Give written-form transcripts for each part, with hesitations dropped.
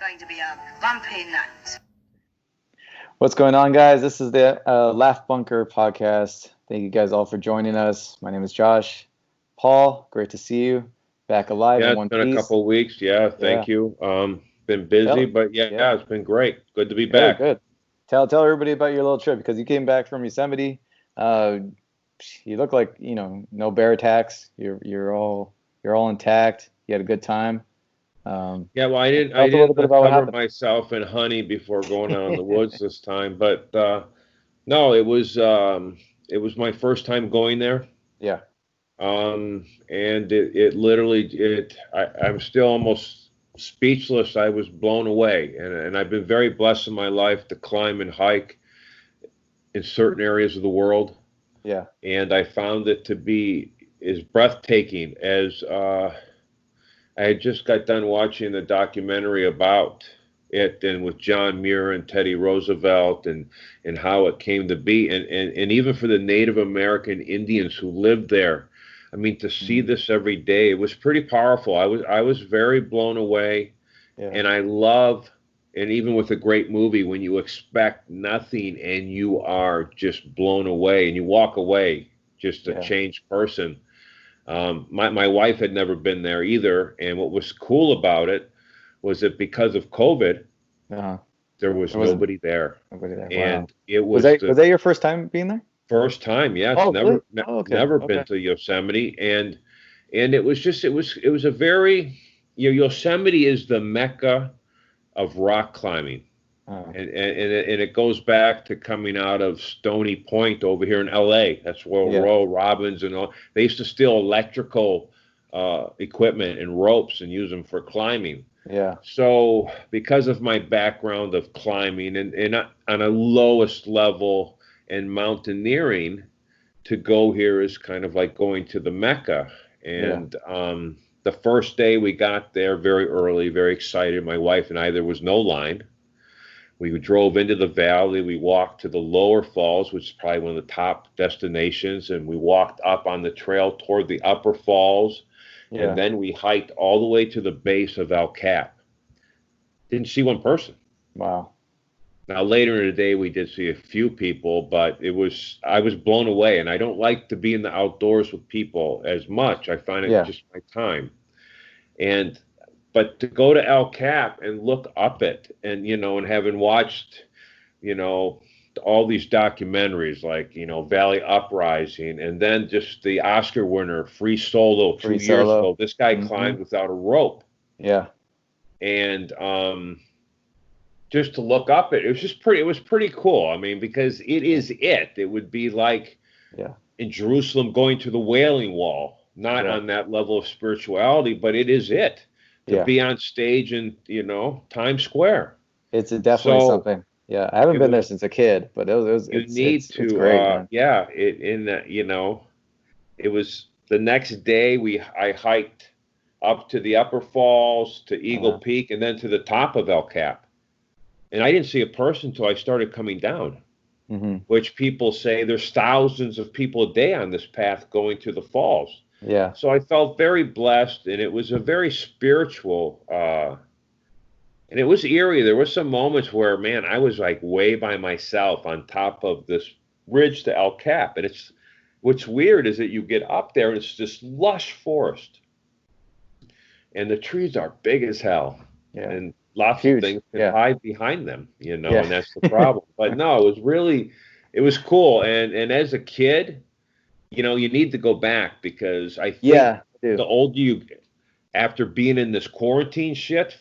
going to be a bumpy night. What's going on, guys? This is the Laugh Bunker podcast. Thank you guys all for joining us. My name is Josh. Paul, great to see you. Back alive in one piece. Yeah, it's been a couple of weeks. Yeah, thank you. Been busy, but it's been great. Good to be back. Good. Tell everybody about your little trip, because you came back from Yosemite. You look like, no bear attacks. You're all intact. You had a good time. I didn't cover myself in honey before going out in the woods this time, but no, it was my first time going there. Yeah. And it literally, I'm still almost speechless. I was blown away, and I've been very blessed in my life to climb and hike in certain areas of the world. Yeah. And I found it to be as breathtaking as I had just got done watching the documentary about it, and with John Muir and Teddy Roosevelt and how it came to be, and even for the Native American Indians who lived there. I mean, to see this every day, it was pretty powerful. I was very blown away, and I love, and even with a great movie, when you expect nothing and you are just blown away, and you walk away just a changed person. My wife had never been there either, and what was cool about it was that because of COVID, there was nobody there. And it was that your first time being there? First time, yes. Never been to Yosemite, and it was a very, Yosemite is the Mecca of rock climbing. And it goes back to coming out of Stony Point over here in LA. That's where Royal Robbins and all, they used to steal electrical equipment and ropes and use them for climbing. Yeah. So because of my background of climbing and on a lowest level and mountaineering, to go here is kind of like going to the Mecca. And the first day we got there very early, very excited, my wife and I, there was no line. We drove into the valley. We walked to the lower falls, which is probably one of the top destinations, and we walked up on the trail toward the upper falls, and then we hiked all the way to the base of El Cap. Didn't see one person. Wow. Now, later in the day, we did see a few people, but I was blown away, and I don't like to be in the outdoors with people as much. I find it just my time. But to go to El Cap and look up it, and and having watched, all these documentaries like, Valley Uprising, and then just the Oscar winner, Free Solo, 2 years ago. This guy climbed without a rope. Yeah. And just to look up it, it was pretty cool. I mean, because it would be like in Jerusalem going to the Wailing Wall, not on that level of spirituality, but it is it. To be on stage in, Times Square. It's definitely something. Yeah, I haven't been there since a kid, but it's great. It was the next day I hiked up to the upper falls, to Eagle Peak, and then to the top of El Cap. And I didn't see a person until I started coming down, which people say there's thousands of people a day on this path going to the falls. Yeah. So I felt very blessed, and it was a very spiritual, and it was eerie. There were some moments where, man, I was like way by myself on top of this ridge to El Cap. And what's weird is that you get up there and it's this lush forest, and the trees are big as hell, and lots of things can hide behind them, and that's the problem. But no, it was cool. And as a kid, you need to go back, because I think the older you, after being in this quarantine shit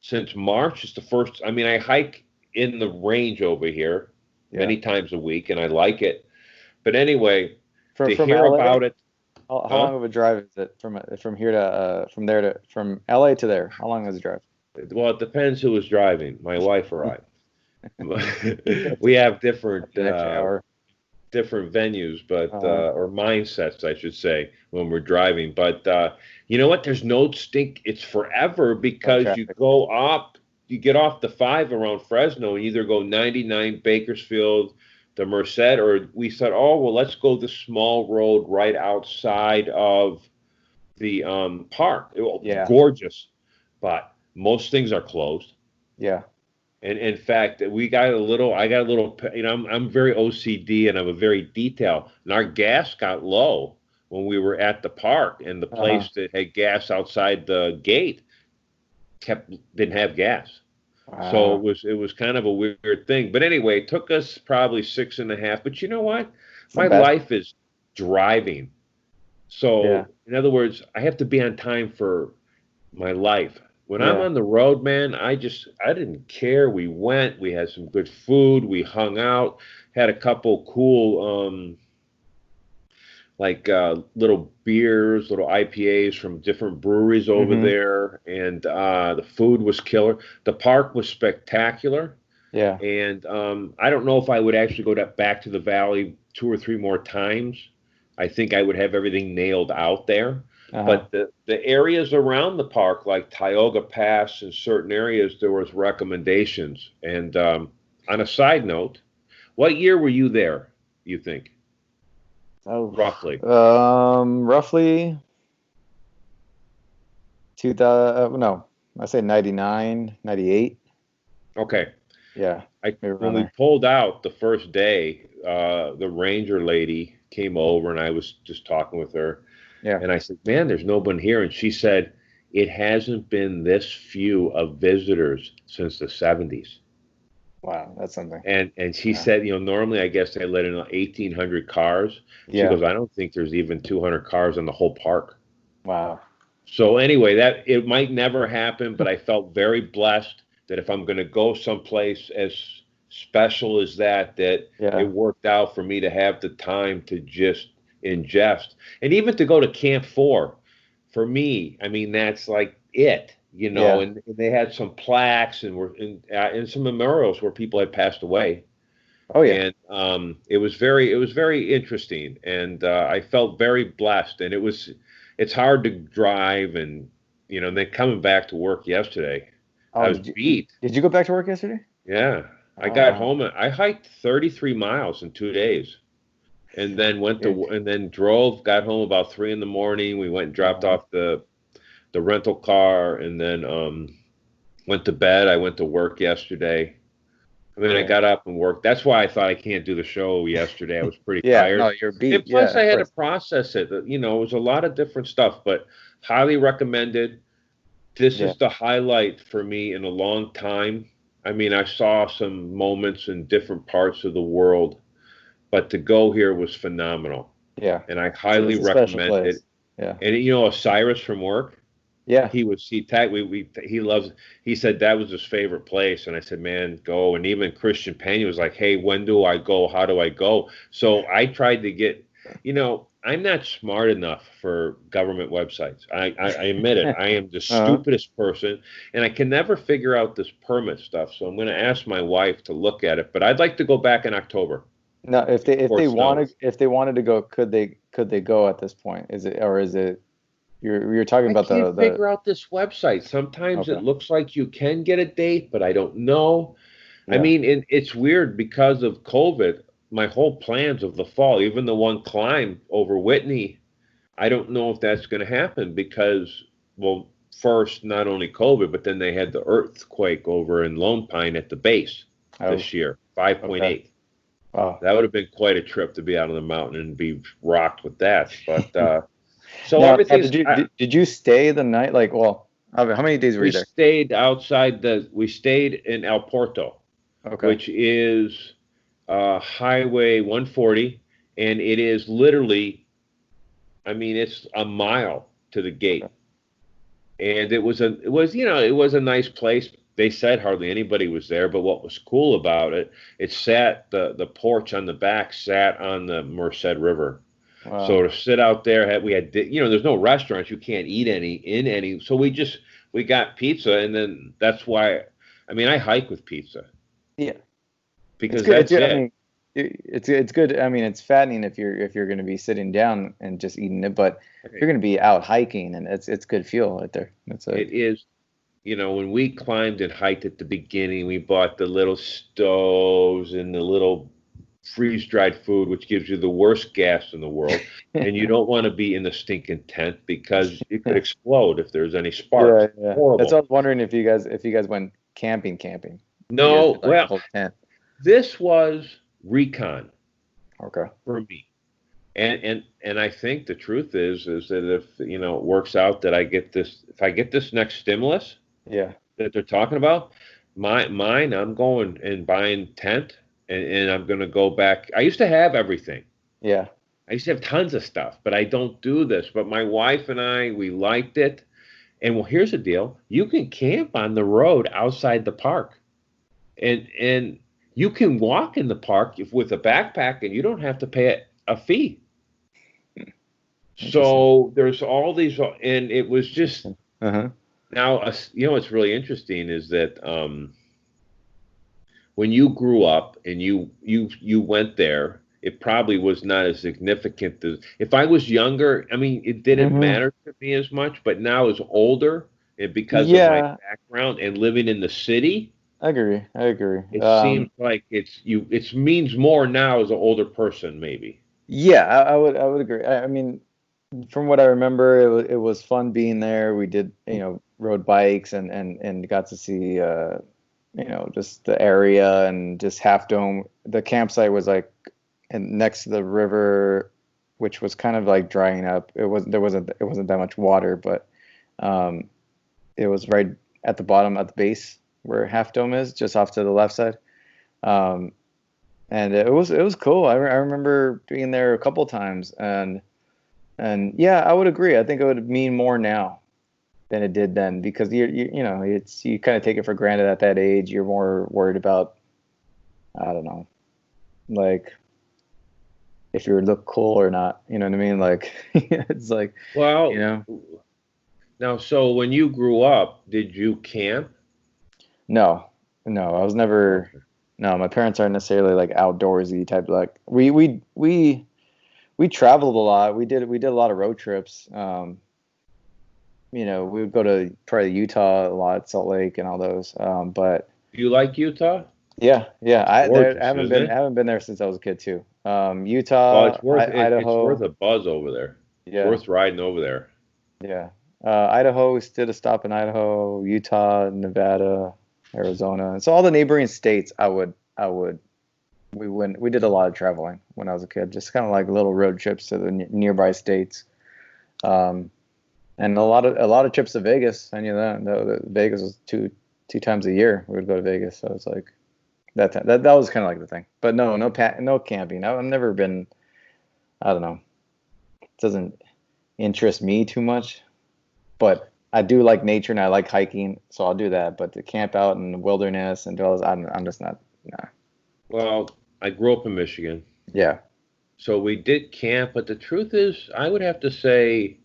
since March, it's the first. I mean, I hike in the range over here many times a week, and I like it. But anyway, to hear about it. How long of a drive is it from LA to there? How long is the drive? Well, it depends who is driving, my wife or I. We have different venues, but or mindsets, I should say, when we're driving. But you know what? There's no stink. It's forever, because you go up, you get off the 5 around Fresno, and either go 99 Bakersfield to Merced, or we said, let's go the small road right outside of the park. Gorgeous, but most things are closed. Yeah. And in fact, I got a little, I'm very OCD and I'm a very detail. And our gas got low when we were at the park, and the place that had gas outside the gate didn't have gas. So Wow. it was kind of a weird thing. But anyway, it took us probably 6.5. But you know what? It's My not bad. life is driving. Yeah. So in other words, I have to be on time for my life. When I'm Yeah. on the road, man, I didn't care. We went, we had some good food, we hung out, had a couple cool little beers, little IPAs from different breweries over Mm-hmm. there, and the food was killer. The park was spectacular, Yeah. and I don't know if I would actually go back to the valley 2 or 3 more times. I think I would have everything nailed out there. Uh-huh. But the areas around the park, like Tioga Pass and certain areas, there was recommendations. And on a side note, what year were you there, you think, Oh, roughly? roughly 2000, no, I say 99, 98. Okay. Yeah. Maybe When around we there. pulled out the first day, the ranger lady came over, and I was just talking with her. Yeah. And I said, man, there's no one here. And she said, it hasn't been this few of visitors since the 70s. Wow, that's something. And she Yeah. said, normally I guess they let in 1,800 cars. She Yeah. goes, I don't think there's even 200 cars in the whole park. Wow. So anyway, that it might never happen, but I felt very blessed that if I'm going to go someplace as special as that Yeah. it worked out for me to have the time to just ingest, and even to go to Camp 4. For me, I mean, that's like it, Yeah. and they had some plaques and some memorials where people had passed away. Oh yeah. And it was very interesting, and I felt very blessed. And it's hard to drive, and then coming back to work yesterday, I Oh, was beat. did you go back to work yesterday? Yeah, I Oh got wow. home and I hiked 33 miles in 2 days, and then Good. drove, got home about 3 in the morning. We went and dropped Uh, off the rental car, and then went to bed. I went to work yesterday. I mean, I yeah. got up and worked. That's why I thought I can't do the show yesterday. I was pretty Yeah. tired. No, you're And beat. plus, Yeah, I of had to course. process it. It was a lot of different stuff, but highly recommended. This Yeah. is the highlight for me in a long time. I mean, I saw some moments in different parts of the world, but to go here was phenomenal. Yeah. And I So highly it's a special recommend place. it. Yeah. And Cyrus from work, Yeah. he tagged he loves, he said that was his favorite place, and I said, man, go. And even Christian Pena was like, hey, when do I go, how do I go? So I tried to get, I'm not smart enough for government websites. I admit it. I am the Uh-huh. stupidest person, and I can never figure out this permit stuff. So I'm going to ask my wife to look at it, but I'd like to go back in October No, before it snows. if they wanted to go, could they go at this point? Is it you're talking I about can't the figure out this website. Sometimes okay. it looks like you can get a date, but I don't know. I Yeah. mean, it's weird because of COVID. My whole plans of the fall, even the one climb over Whitney, I don't know if that's going to happen because, well, first, not only COVID, but then they had the earthquake over in Lone Pine at the base Oh, this year, okay. 5.8. Oh. That would have been quite a trip to be out on the mountain and be rocked with that. But so Now everything's. did you stay the night? Like, well, how many days were you there? We stayed in El Porto, Okay. which is Highway 140, and it is literally, I mean, it's a mile to the gate. And it was a nice place. They said hardly anybody was there, but what was cool about it, the porch on the back sat on the Merced River. So Wow. to sit out there, we had, there's no restaurants, you can't eat any. So we got pizza, and then that's why, I mean, I hike with pizza Yeah. It's because good. It's that's good. I it. mean, it's good. I mean, it's fattening if you're going to be sitting down and just eating it, but if you're going to be out hiking, and it's good fuel right there. It is, when we climbed and hiked at the beginning, we bought the little stoves and the little freeze-dried food, which gives you the worst gas in the world. And you don't want to be in the stinking tent because it could explode if there's any sparks. Yeah. Horrible. That's what I was wondering if you guys went camping. You guys No, did, like, well, a whole tent. this was recon Okay. for me. And I think the truth is that if it works out that if I get this next stimulus Yeah. that they're talking about, mine I'm going and buying tent and I'm gonna go back. I used to have everything. Yeah. I used to have tons of stuff, but I don't do this. But my wife and we liked it. And well, here's the deal. You can camp on the road outside the park. And you can walk in the park with a backpack and you don't have to pay a fee. So there's all these, and it was just, Uh-huh. now, what's really interesting is that when you grew up and you went there, it probably was not as significant as if I was younger. I mean, it didn't matter to me as much, but now as older, and because of my background and living in the city, I agree. it seems like it means more now as an older person, maybe. Yeah, I would agree. I mean, from what I remember, it was fun being there. We did, rode bikes and got to see, just the area and just Half Dome. The campsite was like next to the river, which was kind of like drying up. It wasn't that much water, but it was right at the bottom, at the base where Half Dome is, just off to the left side. And it was cool. I remember being there a couple times, and yeah, I would agree. I think it would mean more now than it did then, because you kind of take it for granted at that age. You're more worried about, I don't know, like if you look cool or not. You know what I mean? Like it's like, well, Now, so when you grew up, did you camp? No, I was never. No, my parents aren't necessarily like outdoorsy type. Like we traveled a lot. We did a lot of road trips. We would go to probably Utah a lot, Salt Lake and all those. But Do you like Utah? yeah. I Gorgeous, haven't isn't it? I haven't been there since I was a kid too. Well, Utah, it's worth Idaho. it's worth a buzz over there. Yeah. It's worth riding over there. Yeah. Idaho, we did a stop in Idaho, Utah, Nevada, Arizona. And so all the neighboring states, we did a lot of traveling when I was a kid, just kind of like little road trips to the nearby states. And a lot of trips to Vegas. I knew that. Vegas was two times a year we would go to Vegas. So it's like that was kind of like the thing. But no camping. I've never been, I don't know. It doesn't interest me too much. But I do like nature and I like hiking, so I'll do that. But to camp out in the wilderness and do all this, I'm just not. Nah. Well, I grew up in Michigan. Yeah. So we did camp, but the truth is, I would have to say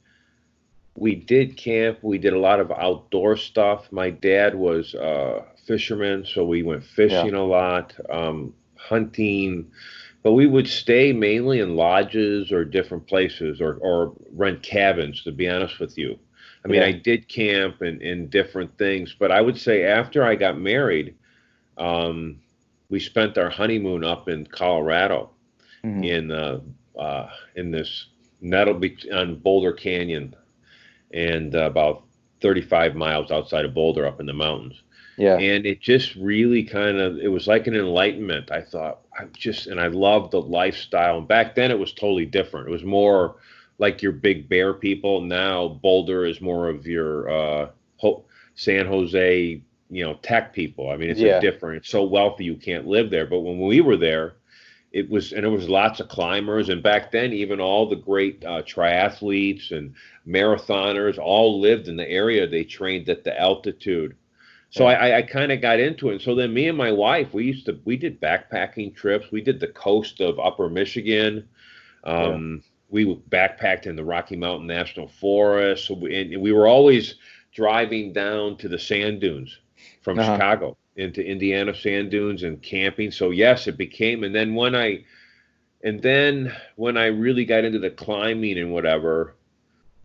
we did camp. We did a lot of outdoor stuff. My dad was a fisherman, so we went fishing a lot, hunting. But we would stay mainly in lodges or different places or rent cabins, to be honest with you. I mean, I did camp and different things, but I would say after I got married, we spent our honeymoon up in Colorado, in this on Boulder Canyon, and about 35 miles outside of Boulder, up in the mountains. Yeah. And it just really it was like an enlightenment. I thought, and I loved the lifestyle. And back then it was totally different. It was more like your Big Bear people. Now Boulder is more of your San Jose, tech people. I mean, it's different. It's so wealthy you can't live there. But when we were there, it was lots of climbers. And back then, even all the great triathletes and marathoners all lived in the area. They trained at the altitude. So I kind of got into it. And so then me and my wife, we did backpacking trips. We did the coast of Upper Michigan. We backpacked in the Rocky Mountain National Forest. So we were always driving down to the sand dunes from Chicago into Indiana sand dunes and camping. So yes, it became. And then when I really got into the climbing and whatever,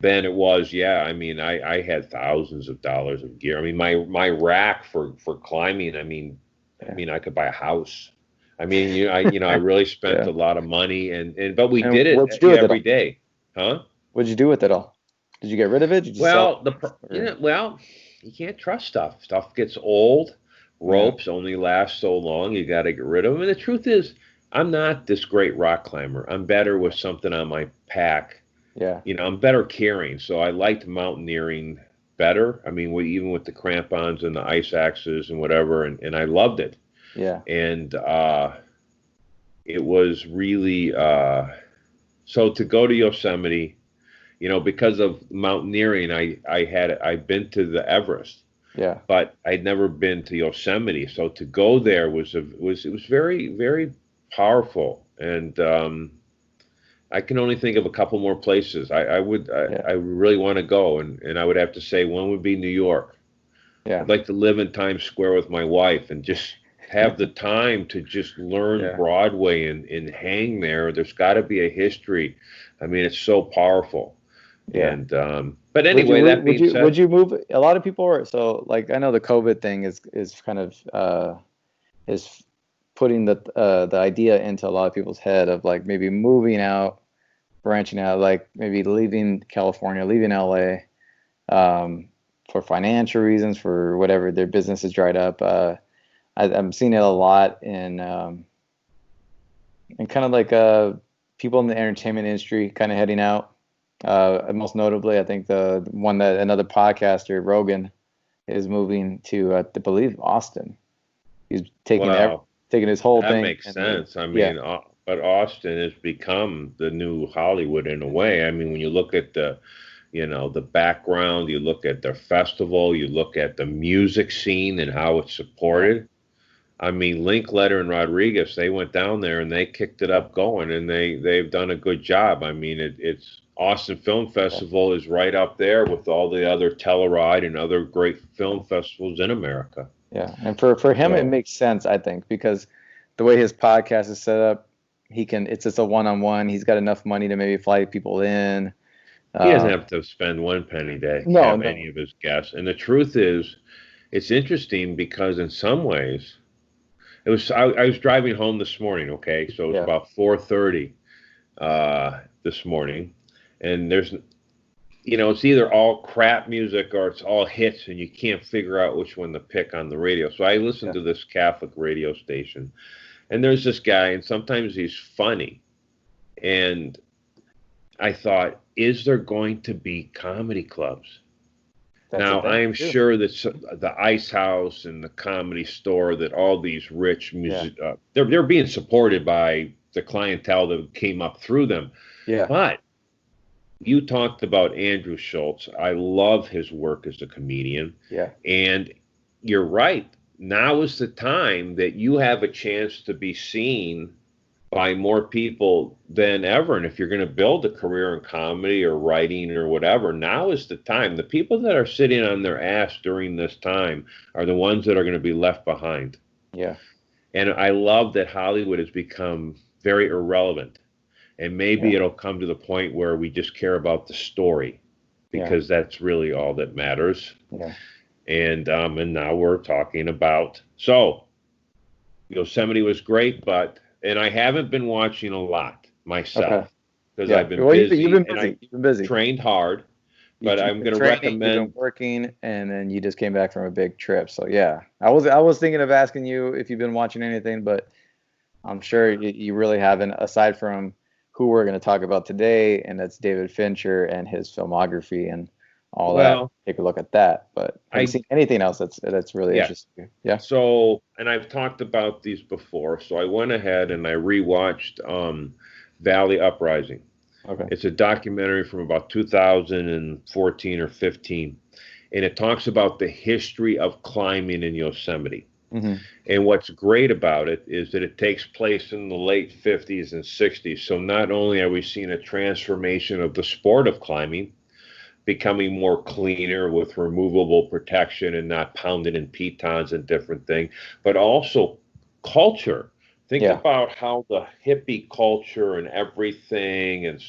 then it was, I mean, I had thousands of dollars of gear. I mean, my rack for climbing, I mean, I could buy a house. I mean, I really spent Yeah. a lot of money, but we And did what'd you it do with it every all? day, huh? What'd you do with it all? Did you get rid of it? Did you sell Well, it? Or, you can't trust stuff. Stuff gets old. yeah, Ropes only last so long. You got to get rid of them. And the truth is, I'm not this great rock climber. I'm better with something on my pack. yeah, I'm better carrying. So I liked mountaineering better. I mean, even with the crampons and the ice axes and whatever, and I loved it. yeah, And it was really so to go to Yosemite. Because of mountaineering, I've been to the Everest, yeah. but I'd never been to Yosemite. So to go there was very, very powerful. And I can only think of a couple more places. Yeah, I really want to go, and I would have to say one would be New York. yeah, I'd like to live in Times Square with my wife and just have the time to just learn yeah, Broadway and hang there. There's got to be a history. I mean, it's so powerful. yeah. And but anyway, that being Would said, you move? A lot of people are so like I know the COVID thing is kind of is putting the idea into a lot of people's head of like maybe moving out, branching out, like maybe leaving California, leaving LA, for financial reasons, for whatever their business is dried up. I'm seeing it a lot in kind of like people in the entertainment industry kind of heading out. Most notably, I think the one that another podcaster, Rogan, is moving to, I believe, Austin. He's well, taking his whole that thing makes and sense. I yeah, mean, but Austin has become the new Hollywood in a way. I mean, when you look at the background, you look at the festival, you look at the music scene and how it's yeah, supported. I mean, Linkletter and Rodriguez, they went down there and they kicked it up going, and they've done a good job. I mean, it's Austin Film yeah, Festival is right up there with all the other Telluride and other great film festivals in America. yeah. And for him, it So makes sense, I think, because the way his podcast is set up, it's just a one-on-one. He's got enough money to maybe fly people in. he doesn't Uh, have to spend one penny to no, have any no, of his guests. And the truth is, it's interesting because in some ways, I was driving home this morning. Okay, so it was yeah, about 4:30 this morning, and it's either all crap music or it's all hits, and you can't figure out which one to pick on the radio. So I listen yeah, to this Catholic radio station, and there's this guy, and sometimes he's funny. And I thought, is there going to be comedy clubs? that's a Now, I thing am too. sure that the Ice House and the Comedy Store, that all these rich Yeah, music, they're being supported by the clientele that came up through them. yeah, But you talked about Andrew Schultz. I love his work as a comedian. yeah, And you're right. Now is the time that you have a chance to be seen by more people than ever. And if you're going to build a career in comedy or writing or whatever, now is the time. The people that are sitting on their ass during this time are the ones that are going to be left behind. yeah, And I love that Hollywood has become very irrelevant. And maybe yeah, it'll come to the point where we just care about the story, yeah, because that's really all that matters. yeah. And now we're talking about, so Yosemite was great, and I haven't been watching a lot Okay. myself because Yeah. I've been Well, you've busy been and I busy. You've been busy. trained hard. But You've I'm been going to training, you've been recommend, working, and then you just came back from a big trip. So yeah, I was thinking of asking you if you've been watching anything, but I'm sure you really haven't, aside from who we're going to talk about today, and that's David Fincher and his filmography and all that. well, Take a look at that. But have you I, seen anything else that's really yeah. interesting you? Yeah. So, and I've talked about these before. So I went ahead and I rewatched Valley Uprising. Okay. It's a documentary from about 2014 or 15, and it talks about the history of climbing in Yosemite. Hmm. And what's great about it is that it takes place in the late 50s and 60s. So not only are we seeing a transformation of the sport of climbing, becoming more cleaner with removable protection and not pounded in pitons and different things, but also culture. Think Yeah. about how the hippie culture and everything and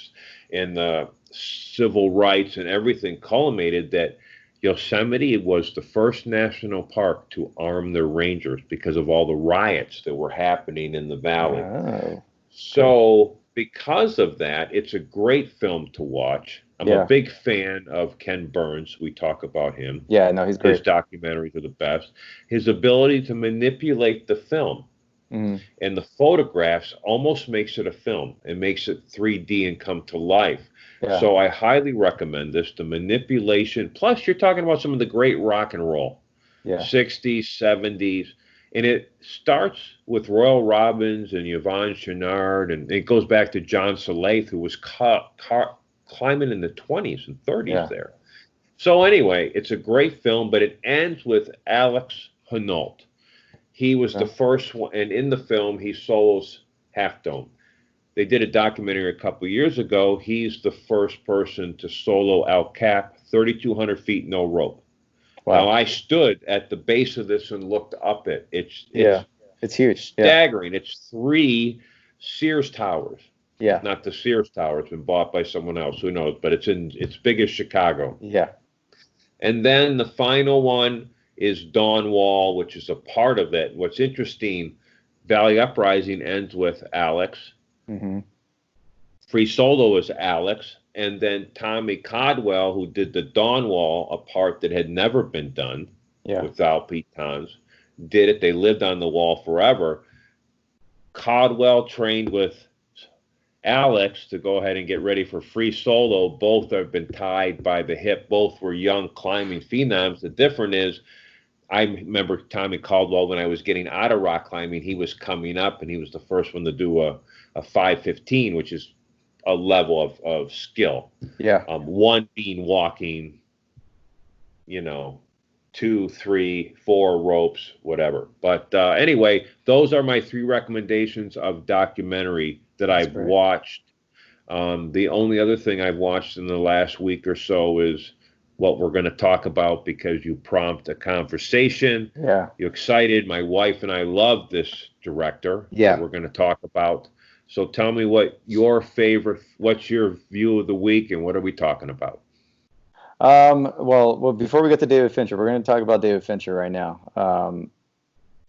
the civil rights and everything culminated that Yosemite was the first national park to arm their rangers because of all the riots that were happening in the valley. Oh, So, because of that, it's a great film to watch. I'm a yeah. big fan of Ken Burns. We talk about him. Yeah, no, he's His great. documentaries are the best. His ability to manipulate the film Mhm. and the photographs almost makes it a film. It makes it 3D and come to life. Yeah, So I highly recommend this. The manipulation, plus you're talking about some of the great rock and roll, yeah, 60s, 70s, and it starts with Royal Robbins and Yvonne Chouinard, and it goes back to John Salath, who was climbing in the 20s and 30s yeah. there. So anyway, it's a great film, but it ends with Alex Hinault. He was the Yeah. first one, and in the film, he solos Half Dome. They did a documentary a couple of years ago. He's the first person to solo El Cap, 3,200 feet, no rope. Now, Wow. I stood at the base of this and looked up it. Yeah, It's it's huge. Yeah, staggering. It's 3 Sears Towers. yeah, Not the Sears Tower. It's been bought by someone else. Who knows? But it's big as Chicago. yeah. And then the final one is Dawn Wall, which is a part of it. What's interesting, Valley Uprising ends with Alex. Hmm. Free Solo is Alex. And then Tommy Caldwell, who did the Dawn Wall, a part that had never been done Yeah, without Pete Towns, did it. They lived on the wall forever. Caldwell trained with Alex to go ahead and get ready for Free Solo. Both have been tied by the hip. Both were young climbing phenoms. The difference is, I remember Tommy Caldwell when I was getting out of rock climbing. He was coming up, and he was the first one to do a 515, which is a level of skill. yeah. One being walking, you know, 2, 3, 4 ropes, whatever. But anyway, those are my 3 recommendations of documentary that That's I've great. watched. The only other thing I've watched in the last week or so is what we're going to talk about because you prompt a conversation. Yeah, You're excited. My wife and I love this director that yeah. we're going to talk about. So tell me what's your view of the week and what are we talking about? Well, before we get to David Fincher, we're going to talk about David Fincher right now.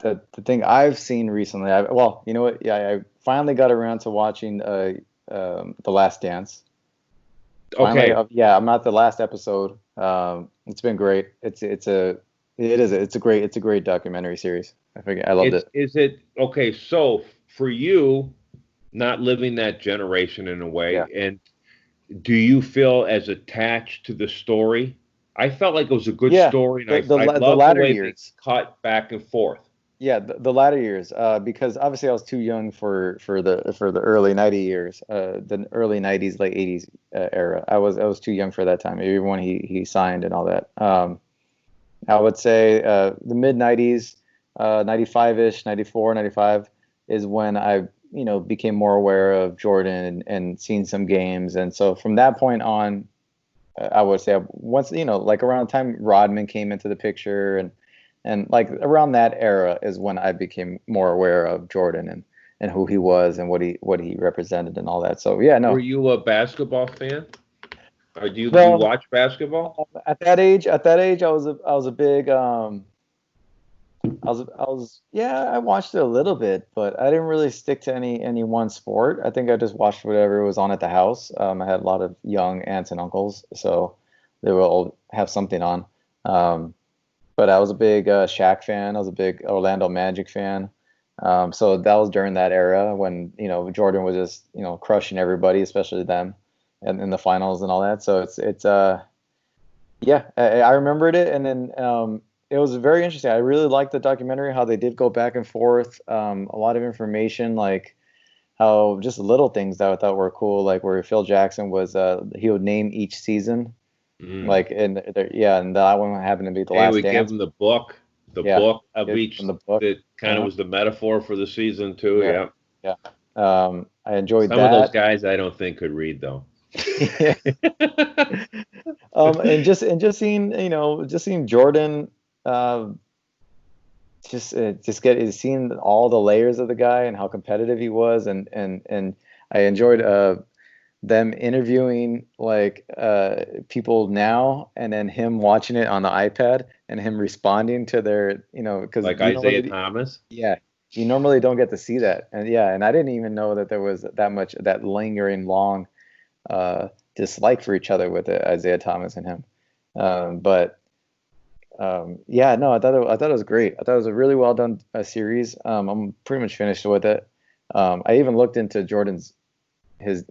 The thing I've seen recently, well, you know what? Yeah, I finally got around to watching The Last Dance. Finally, Okay. yeah, I'm at the last episode. It's been great. It's a great documentary series. I loved it. Is it okay? So for you, not living that generation in a Yeah, way, and do you feel as attached to the story? I felt like it was a good yeah. story, and The I the love the latter way they years. cut back and forth. Yeah, the latter years, because obviously I was too young for the early '90 years, the early '90s, late '80s era. I was too young for that time, even when he signed and all that. I would say the mid '90s, 95-ish, 94, 95 is when I became more aware of Jordan and seen some games, and so from that point on, I would say once like around the time Rodman came into the picture and like around that era is when I became more aware of Jordan and who he was and what he represented and all that. So yeah, Were no. you a basketball fan, or do you Well, watch basketball? at that age, I was a big yeah, I watched it a little bit, but I didn't really stick to any one sport. I think I just watched whatever was on at the house. I had a lot of young aunts and uncles, so they will all have something on. Um, but I was a big Shaq fan. I was a big Orlando Magic fan. So that was during that era when Jordan was just crushing everybody, especially them, and in the finals and all that. So it's yeah, I remembered it, and then it was very interesting. I really liked the documentary, how they did go back and forth, a lot of information, like how just little things that I thought were cool, like where Phil Jackson was, he would name each season, Mm. like yeah, and that one happened to be The Hey, Last we give Dance. them the Yeah, book of it's each from the book. that kind of Uh-huh. was the metaphor for the season too. Yeah, Yeah. yeah. I enjoyed Some of those that. guys I don't think could read though. Yeah. And just seeing Jordan, uh, seeing all the layers of the guy and how competitive he was, and I enjoyed them interviewing like people now, and then him watching it on the iPad and him responding to their, because Like Isaiah Thomas. yeah, you normally don't get to see that. And yeah, and I didn't even know that there was that much, that lingering long dislike for each other with Isaiah Thomas and him. But yeah, no, I thought it was great. I thought it was a really well done series. I'm pretty much finished with it. I even looked into Jordan's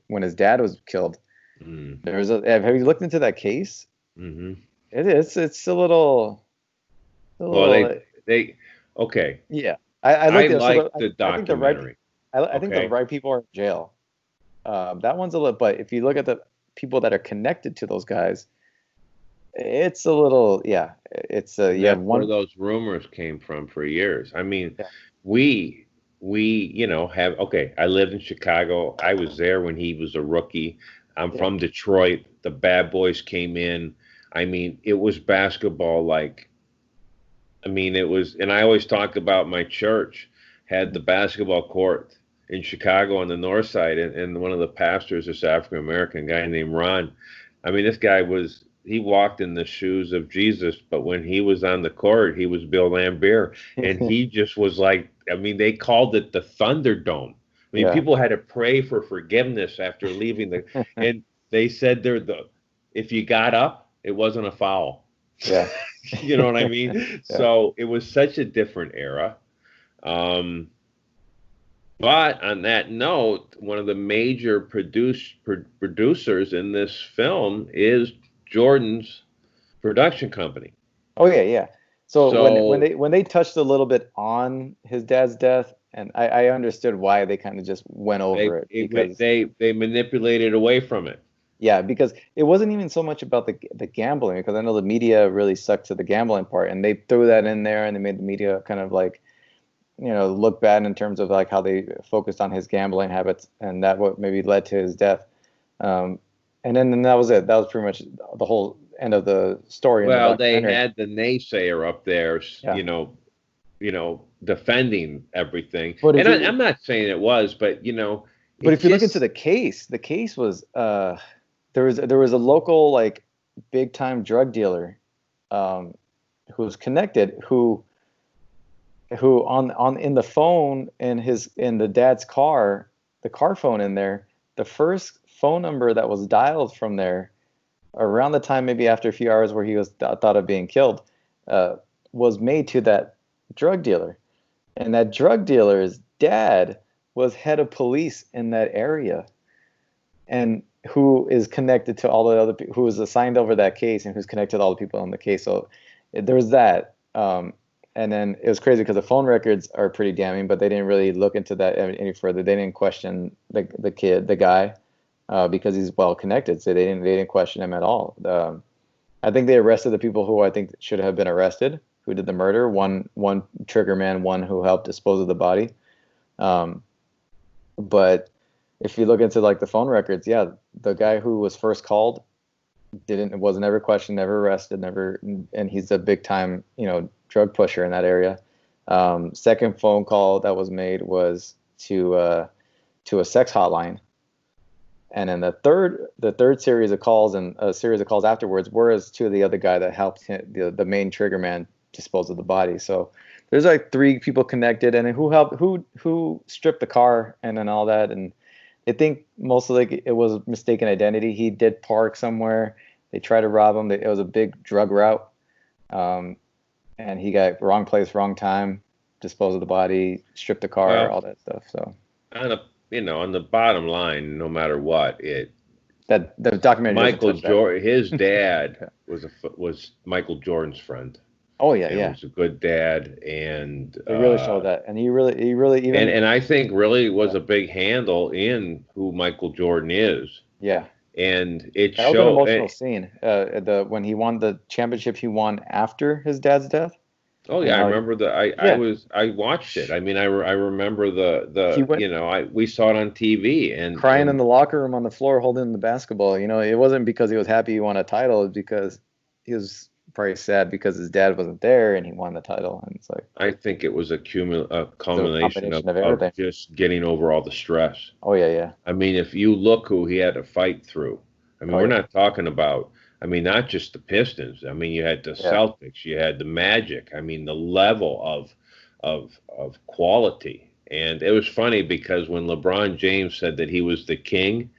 when his dad was killed. There was have you looked into that case? Mm-hmm. It's a little. Well, they okay. Yeah, I looked at like the I think the documentary. I think the right people are in jail. That one's a little, but if you look at the people that are connected to those guys, it's a little, yeah. It's you have That's one. where those rumors came from for years. I mean, Yeah. we have okay. I lived in Chicago. I was there when he was a rookie. I'm from Detroit. The bad boys came in. I mean, it was basketball like. I mean, it was, and I always talk about my church had the basketball court in Chicago on the north side, and one of the pastors, this African American guy named Ron. I mean, this guy he walked in the shoes of Jesus, but when he was on the court, he was Bill Laimbeer, and he just was like, I mean, they called it the Thunderdome. I mean, people had to pray for forgiveness after leaving and they said if you got up, it wasn't a foul. Yeah. You know what I mean? Yeah. So it was such a different era. But on that note, one of the major producers in this film is Jordan's production company. Oh yeah. So when they touched a little bit on his dad's death, and I understood why they kind of just went over it, because they manipulated away from it. Yeah, because it wasn't even so much about the gambling, because I know the media really sucked to the gambling part, and they threw that in there, and they made the media kind of like, look bad in terms of like how they focused on his gambling habits, and that what maybe led to his death. And then that was it. That was pretty much the whole end of the story. Well, they had the naysayer up there, yeah. Defending everything. But I'm not saying it was, but But if you look into the case was there was a local like big time drug dealer who was connected, who on in the phone in the dad's car, the car phone in there, the first phone number that was dialed from there around the time, maybe after a few hours where he was thought of being killed, was made to that drug dealer, and that drug dealer's dad was head of police in that area, and who is connected to all the other people, who was assigned over that case, and who's connected to all the people on the case. So there was that. And then it was crazy because the phone records are pretty damning, but they didn't really look into that any further. They didn't question the guy, because he's well connected. So they didn't question him at all. I think they arrested the people who I think should have been arrested, who did the murder. One trigger man, one who helped dispose of the body. But if you look into like the phone records, yeah, the guy who was first called wasn't ever questioned, never arrested, and he's a big time, drug pusher in that area. Second phone call that was made was to a sex hotline, and then the third series of calls and a series of calls afterwards were to the other guy that helped the main trigger man dispose of the body. So there's like three people connected, and who stripped the car and then all that. And I think mostly it was mistaken identity. He did park somewhere. They tried to rob him. It was a big drug route. And he got wrong place, wrong time, disposed of the body, stripped the car, all that stuff. So on the bottom line, no matter what, that the documentary, Michael Jordan, his dad was Michael Jordan's friend. Oh yeah, He was a good dad, and they really showed that. And he really even and I think really was a big handle in who Michael Jordan is. Yeah. And it that showed was an emotional scene. When he won the championship, he won after his dad's death. Oh yeah, I remember I watched it. I mean, I remember we saw it on TV and crying in the locker room on the floor holding the basketball. It wasn't because he was happy he won a title. It was because he was probably sad because his dad wasn't there and he won the title. And it's like I think it was a the culmination combination of of everything. just getting over all the stress. Oh yeah, yeah. I mean, if you look who he had to fight through, I mean, Oh we're yeah, not talking about, I mean, not just the Pistons. I mean, you had the yeah. Celtics, you had the Magic. I mean, the level of quality. And it was funny because when LeBron James said that he was the king,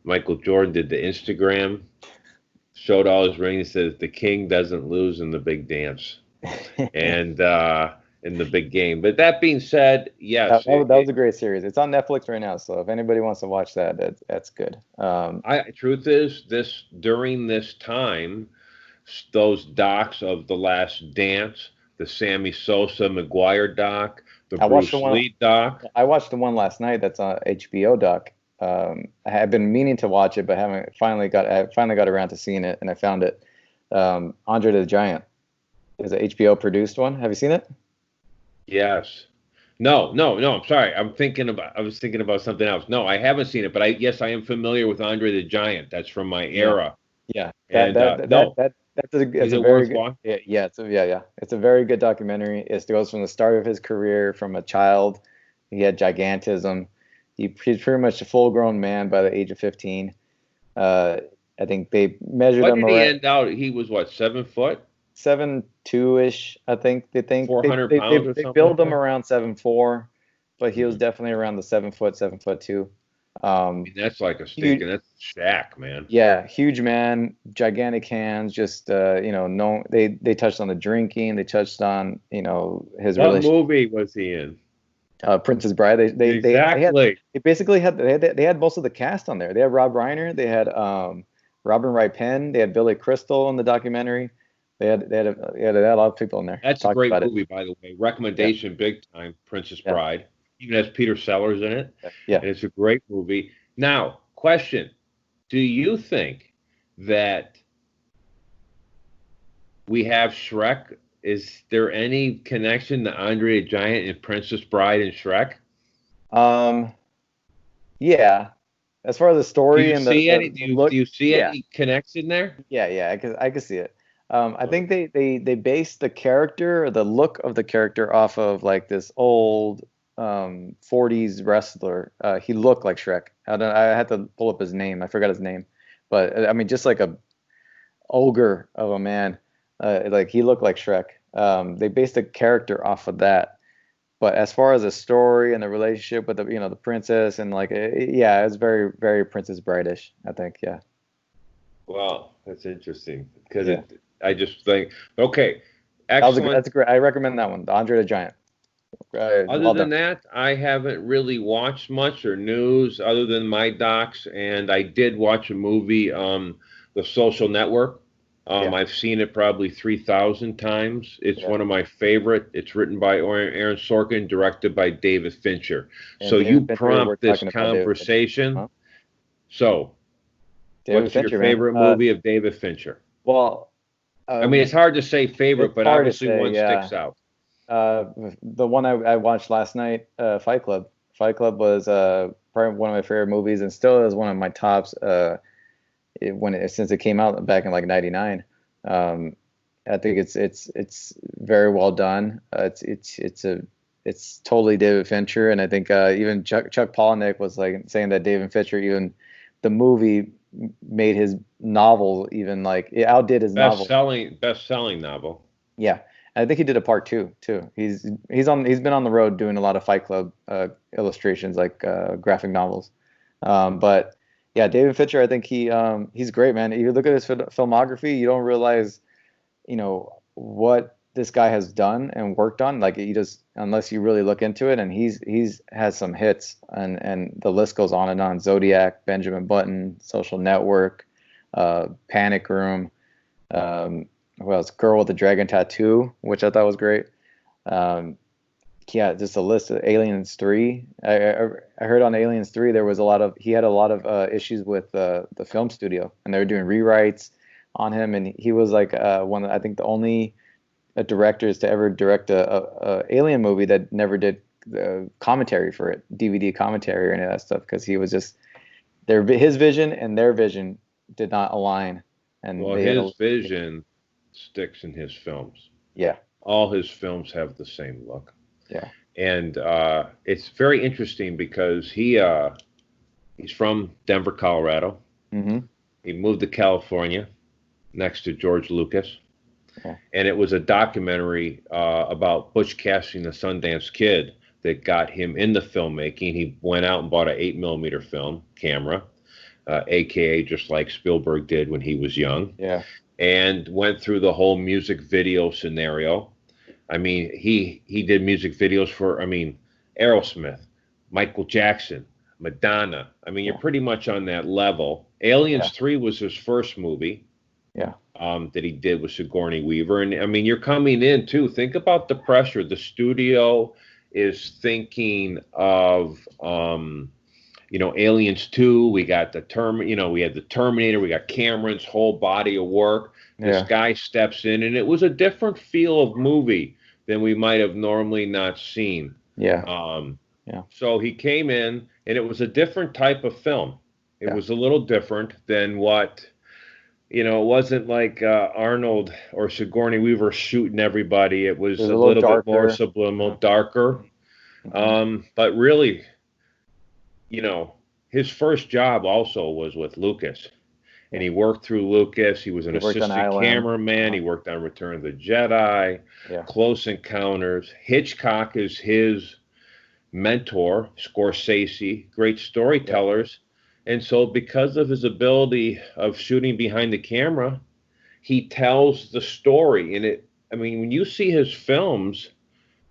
Michael Jordan did the Instagram, showed all his rings, says the king doesn't lose in the big dance and in the big game. But that being said, yes, That was a great series. It's on Netflix right now, so if anybody wants to watch that, that's good. truth is this during this time, those docs of The Last Dance, the Sammy Sosa McGuire doc, the I watched the Bruce one. Lee doc. I watched the one last night. That's on HBO doc. I have been meaning to watch it, but I finally got around to seeing it, and I found it. Andre the Giant is a HBO produced one. Have you seen it? Yes. No. I'm sorry. I was thinking about something else. No, I haven't seen it, but yes, I am familiar with Andre the Giant. That's from my era. Yeah. And no, That's is a it very worth good. watching? Yeah. It's a very good documentary. It goes from the start of his career, from a child. He had gigantism. He's pretty much a full-grown man by the age of 15. I think they measured What him did he around end out? He was what, 7 foot, 7'2" ish. I think they think 400 pounds or they something build like him that? around 7'4", but he was Mhm. definitely around the 7 foot, 7'2". I mean, that's like a steak, Huge, and that's Shaq, man. yeah, huge man, gigantic hands. Just no, they touched on the drinking. They touched on his What relationship. movie was he in? Princess Bride. Exactly. They had most of the cast on there. They had Rob Reiner. They had Robin Wright Penn. They had Billy Crystal in the documentary. They had a lot of people in there That's a talking great about it. movie, by the way. Yeah, Recommendation, big time. Princess yeah, Bride. Even has Peter Sellers in it, yeah. and it's a great movie. Now, question: do you think that we have Shrek? Is there any connection to Andre the Giant and Princess Bride and Shrek? Um, yeah. As far as the Do story you and see any? the look, Do you see yeah, any connection there? yeah. I could see it. I Uh, think they based the character, or the look of the character, off of like this old 40s wrestler. He looked like Shrek. I had to pull up his name. I forgot his name, but I mean, just like a ogre of a man. Like he looked like Shrek. They based the character off of that. But as far as the story and the relationship with the princess, and like yeah, it's very very Princess Bride-ish, I think. Yeah. well, that's interesting because Yeah. I just think, okay, excellent. That's great. I recommend that one, the Andre the Giant. Other Well than done. that, I haven't really watched much or news other than my docs, and I did watch a movie, The Social Network. Yeah. I've seen it probably 3,000 times. It's Yeah. one of my favorite. It's written by Aaron Sorkin, directed by David Fincher. And So you David Fincher, we're prompt this talking about David Fincher. conversation. Huh? So, David what's your Fincher, man. favorite movie of David Fincher? Well, I mean, it's hard to say favorite, it's but hard to obviously say. one Yeah. sticks out. The one I watched last night, Fight Club. Fight Club was probably one of my favorite movies, and still is one of my tops. Since it came out back in like '99. I think it's very well done. It's totally David Fincher, and I think even Chuck Palahniuk was like saying that David Fincher, even the movie made his novel, even like it outdid his novel. Best-selling novel. Yeah, I think he did a part two too. He's been on the road doing a lot of Fight Club illustrations, like graphic novels. But yeah, David Fincher, I think he's great, man. If you look at his filmography, you don't realize what this guy has done and worked on. Like you just, unless you really look into it, and he's has some hits, and the list goes on and on. Zodiac, Benjamin Button, Social Network, Panic Room. What else? Girl with the Dragon Tattoo, which I thought was great. Yeah, just a list of Aliens 3. I heard on Aliens 3 he had a lot of issues with the film studio, and they were doing rewrites on him, and he was like I think the only directors to ever direct a Alien movie that never did commentary for it, DVD commentary or any of that stuff, because he was just his vision and their vision did not align, and Well, they had his vision sticks in his films. Yeah. All his films have the same look. Yeah. And it's very interesting because he's from Denver, Colorado. Mm-hmm. He moved to California next to George Lucas. Yeah. And it was a documentary about Butch Cassidy and the Sundance Kid that got him into filmmaking. He went out and bought an 8mm film camera, a.k.a. just like Spielberg did when he was young. Yeah. And went through the whole music video scenario. I mean, he did music videos for, Aerosmith, Michael Jackson, Madonna. I mean, you're pretty much on that level. Aliens 3 was his first movie. Yeah. That he did with Sigourney Weaver. And I mean, you're coming in too. Think about the pressure. The studio is thinking of, Aliens 2. We got we had the Terminator. We got Cameron's whole body of work. This guy steps in, and it was a different feel of movie than we might have normally not seen. Yeah. So he came in, and it was a different type of film. It was a little different than what. It wasn't like Arnold or Sigourney Weaver shooting everybody. It was a little bit more subliminal, darker. But really, his first job also was with Lucas. And he worked through Lucas. He was an assistant cameraman. He worked on Return of the Jedi, Close Encounters. Hitchcock is his mentor, Scorsese, great storytellers. And so because of his ability of shooting behind the camera, he tells the story. And when you see his films,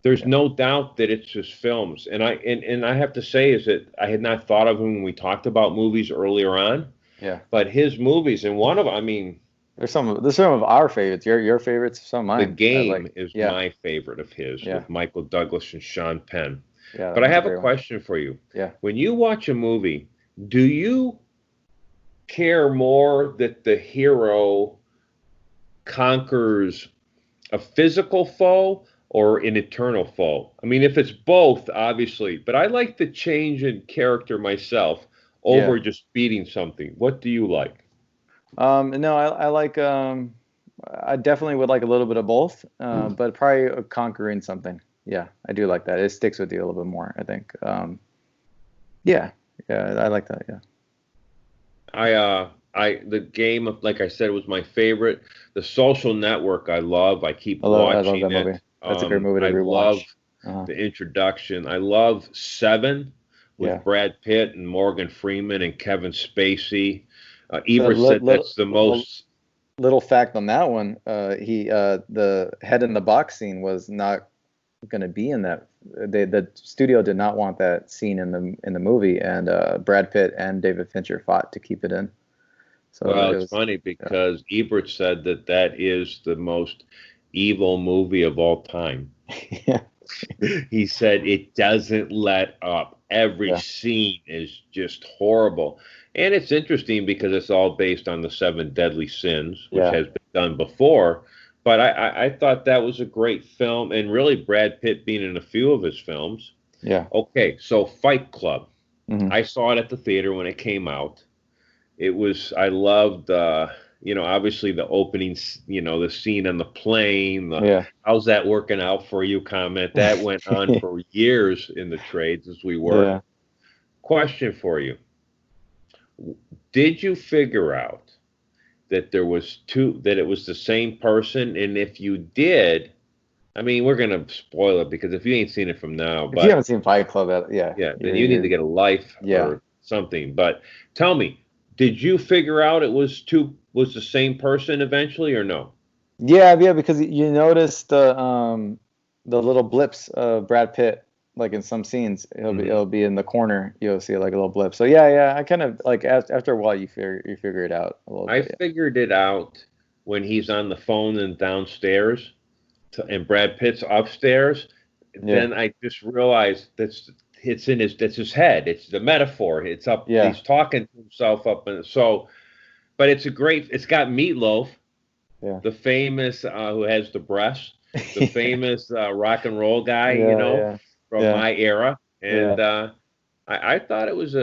there's no doubt that it's his films. And I have to say is that I had not thought of him when we talked about movies earlier on. Yeah. But his movies, and one of them, there's some of our favorites. Your favorites, some of mine. The Game is my favorite of his with Michael Douglas and Sean Penn. Yeah. But I have a question for you. Yeah. When you watch a movie, do you care more that the hero conquers a physical foe or an eternal foe? I mean, if it's both, obviously, but I like the change in character myself over just beating something. What do you like? No, I like, I definitely would like a little bit of both, but probably conquering something. Yeah, I do like that. It sticks with you a little bit more, I think. Yeah, I like that. Yeah. The Game, like I said, was my favorite. The Social Network, I love. I keep watching I love that it. movie. That's a great movie to rewatch. I love the introduction. I love Seven with Brad Pitt and Morgan Freeman and Kevin Spacey. Ebert said that's the most. Little fact on that one: the head in the box scene was not going to be in that. The studio did not want that scene in the movie, and Brad Pitt and David Fincher fought to keep it in. So it's funny because Ebert said that is the most evil movie of all time. He said it doesn't let up. Every scene is just horrible. And it's interesting because it's all based on the 7 deadly sins, which has been done before. But I thought that was a great film, and really Brad Pitt being in a few of his films. Yeah. Okay, so Fight Club. Mm-hmm. I saw it at the theater when it came out. I loved, obviously the opening, the scene on the plane. How's that working out for you comment. That went on for years in the trades as we were. Yeah. Question for you. Did you figure out that it was the same person? And if you did, we're going to spoil it because if you ain't seen it from now. If you haven't seen Fight Club, then you need to get a life or something. But tell me, did you figure out it was the same person eventually or no? Yeah, because you notice the little blips of Brad Pitt, like in some scenes, it'll be in the corner. You'll see like a little blip. So I kind of like after a while you figure it out a little bit. I figured it out when he's on the phone and downstairs, and Brad Pitt's upstairs. Then I just realized that's his head. It's the metaphor. It's up. Yeah. He's talking to himself up, and so. But it's got Meatloaf, the famous who has the breast, the famous rock and roll guy, from my era, and I thought it was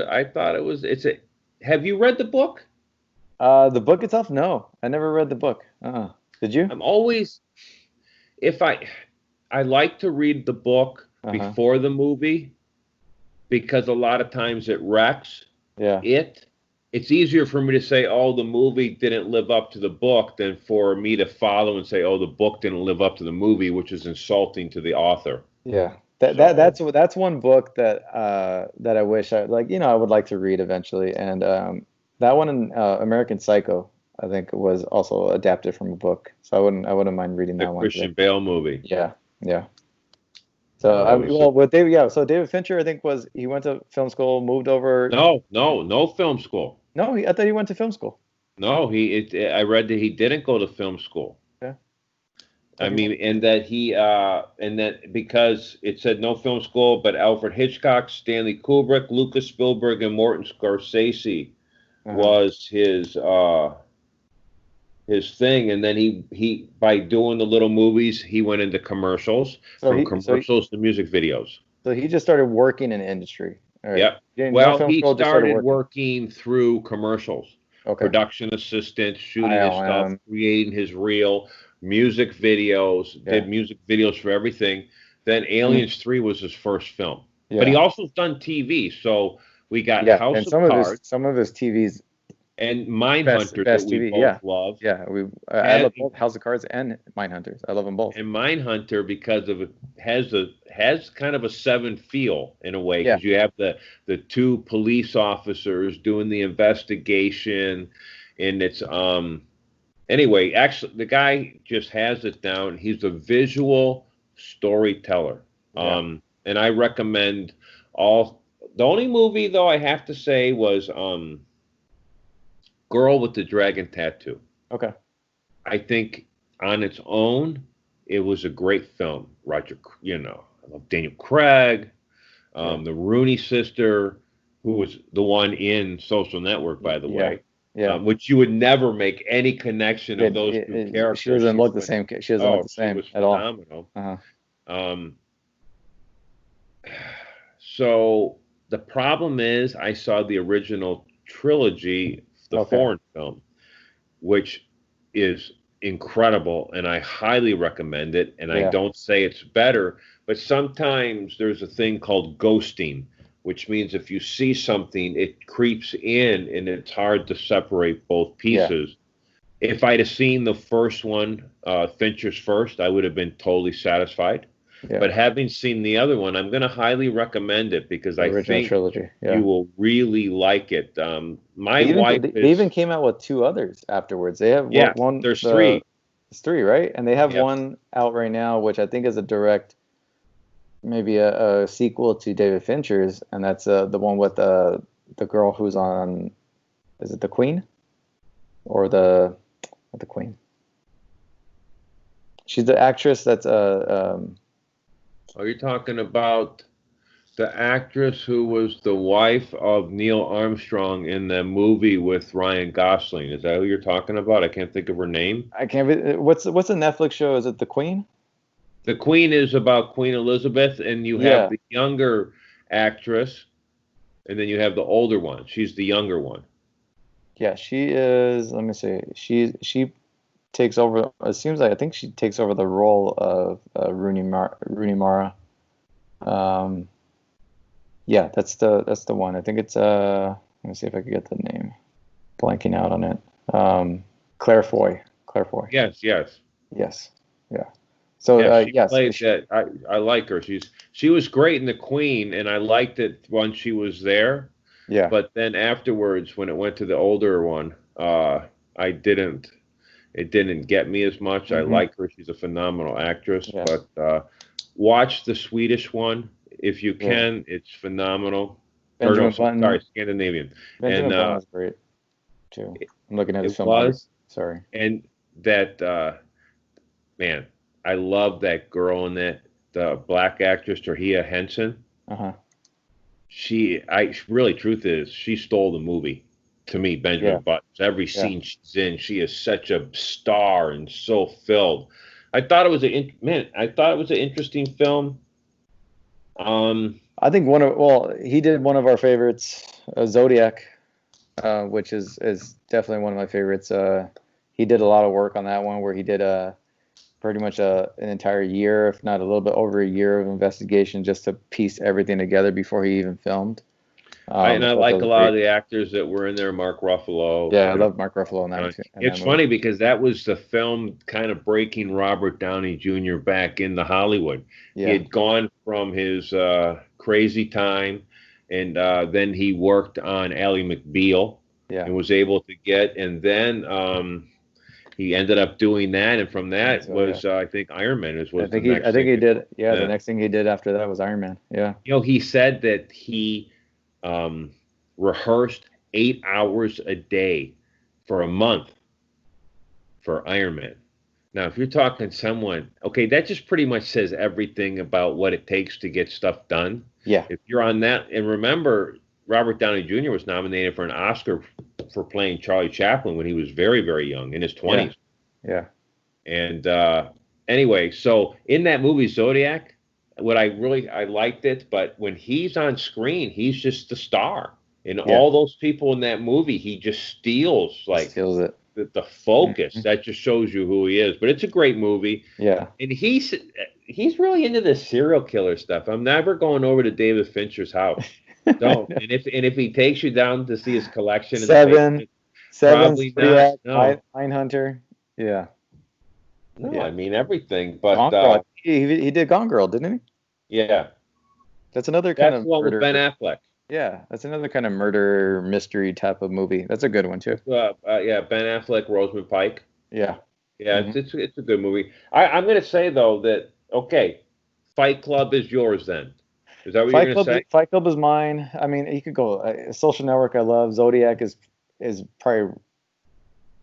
have you read the book? The book itself, no, I never read the book. Did you? I'm always, if I like to read the book before the movie because a lot of times it wrecks it. It's easier for me to say, oh, the movie didn't live up to the book than for me to follow and say, oh, the book didn't live up to the movie, which is insulting to the author. Yeah. That's one book that that I wish I like, I would like to read eventually. And that one in American Psycho, I think was also adapted from a book. So I wouldn't mind reading The that one. Christian Bale movie. Yeah. Yeah. So with David, so David Fincher, I think he went to film school, moved over. No film school. No, I thought he went to film school. No, I read that he didn't go to film school. Yeah. I mean, and that because it said no film school, but Alfred Hitchcock, Stanley Kubrick, Lucas Spielberg, and Martin Scorsese was his thing, and then he by doing the little movies, he went into commercials, to music videos. So he just started working in the industry. Right. Yep. Well, he started working through commercials. Okay. Production assistant, shooting his stuff, creating his reel, music videos, did music videos for everything. Then Aliens 3 was his first film. Yeah. But he also done TV. So we got House of Cards. Some of his TVs. And Mindhunter that we both love. Yeah, I love both House of Cards and Mindhunters. I love them both. And Mindhunter because of it has kind of a Seven feel in a way because you have the two police officers doing the investigation, and it's anyway. Actually, the guy just has it down. He's a visual storyteller, and I recommend all. The only movie though I have to say was Girl with the Dragon Tattoo. Okay. I think on its own, it was a great film. I love Daniel Craig, the Rooney sister, who was the one in Social Network, by the way. Yeah. Which you would never make any connection of those two characters. She doesn't look the same. She doesn't look the same at all. Phenomenal. So the problem is, I saw the original trilogy, the foreign film, which is incredible, and I highly recommend it. And I don't say it's better, but sometimes there's a thing called ghosting, which means if you see something, it creeps in, and it's hard to separate both pieces. Yeah. If I'd have seen the first one, Fincher's first, I would have been totally satisfied. Yeah. But having seen the other one, I'm going to highly recommend it because I think trilogy. You will really like it. They even came out with two others afterwards. They have one. There's three. It's three, right? And they have one out right now, which I think is maybe a sequel to David Fincher's, and that's the one with the girl who's on. Is it The Queen, or not The Queen? She's the actress that's Are you talking about the actress who was the wife of Neil Armstrong in the movie with Ryan Gosling? Is that who you're talking about? I can't think of her name. I can't. What's the Netflix show? Is it The Queen? The Queen is about Queen Elizabeth, and you have the younger actress, and then you have the older one. She's the younger one. Yeah, she is. Let me see. She takes over. It seems like I think she takes over the role of Rooney Mara. Yeah, that's the one. I think it's let me see if I can get the name. Blanking out on it. Claire Foy. Yes. Yeah. So yes, I like her. She was great in The Queen, and I liked it when she was there. Yeah. But then afterwards, when it went to the older one, it didn't get me as much. I like her. She's a phenomenal actress. Yeah. But watch the Swedish one if you can. Yeah. It's phenomenal. Scandinavian. Benjamin Button was great too. I'm looking at his film. Sorry. And that man, I love that girl in that, the black actress Tahia Henson. Truth is, she stole the movie. To me, Benjamin Button. Every scene she's in, she is such a star and so filled. I thought it was an interesting film. I think he did one of our favorites, Zodiac, which is definitely one of my favorites. he did a lot of work on that one, where he did pretty much an entire year, if not a little bit over a year of investigation just to piece everything together before he even filmed. And I thought that like a was lot great. of the actors that were in there. Mark Ruffalo. Yeah, I love Mark Ruffalo in that, in that It's movie. funny because that was the film kind of breaking Robert Downey Jr. back into Hollywood. He Yeah, had gone from his Crazy Time, and then he worked on Ally McBeal yeah. and was able to get, and then he ended up doing that, and from that So, was I think Iron Man was the I next think he thing. did. Yeah, the Yeah. next thing he did after that was Iron Man. Yeah. You know, he said that he rehearsed 8 hours a day for a month for Iron Man. Now, if you're talking someone, okay, that just pretty much says everything about what it takes to get stuff done. Yeah. If you're on that, and remember, Robert Downey Jr. was nominated for an Oscar for playing Charlie Chaplin when he was very, very young, in his 20s. Yeah. And anyway, so in that movie Zodiac, I liked it, but when he's on screen, he's just the star. And all those people in that movie, he just steals Steals it. the focus. That just shows you who he is. But it's a great movie. Yeah. And he's really into this serial killer stuff. I'm never going over to David Fincher's house. Don't. And if he takes you down to see his collection, Seven, probably not. Zodiac, No. Mindhunter. Yeah. No, Yeah. I mean everything. But Gone Girl. He did Gone Girl, didn't he? yeah, That's another kind that's of the one with murder. Ben Affleck. Yeah, that's another kind of murder mystery type of movie. That's a good one too. Yeah, Ben Affleck, Rosamund Pike. Yeah. Yeah, it's a good movie. I'm going to say though that okay, Fight Club is yours then. Is that what you're going to say? Fight Club is mine. I mean, you could go Social Network. I love Zodiac is probably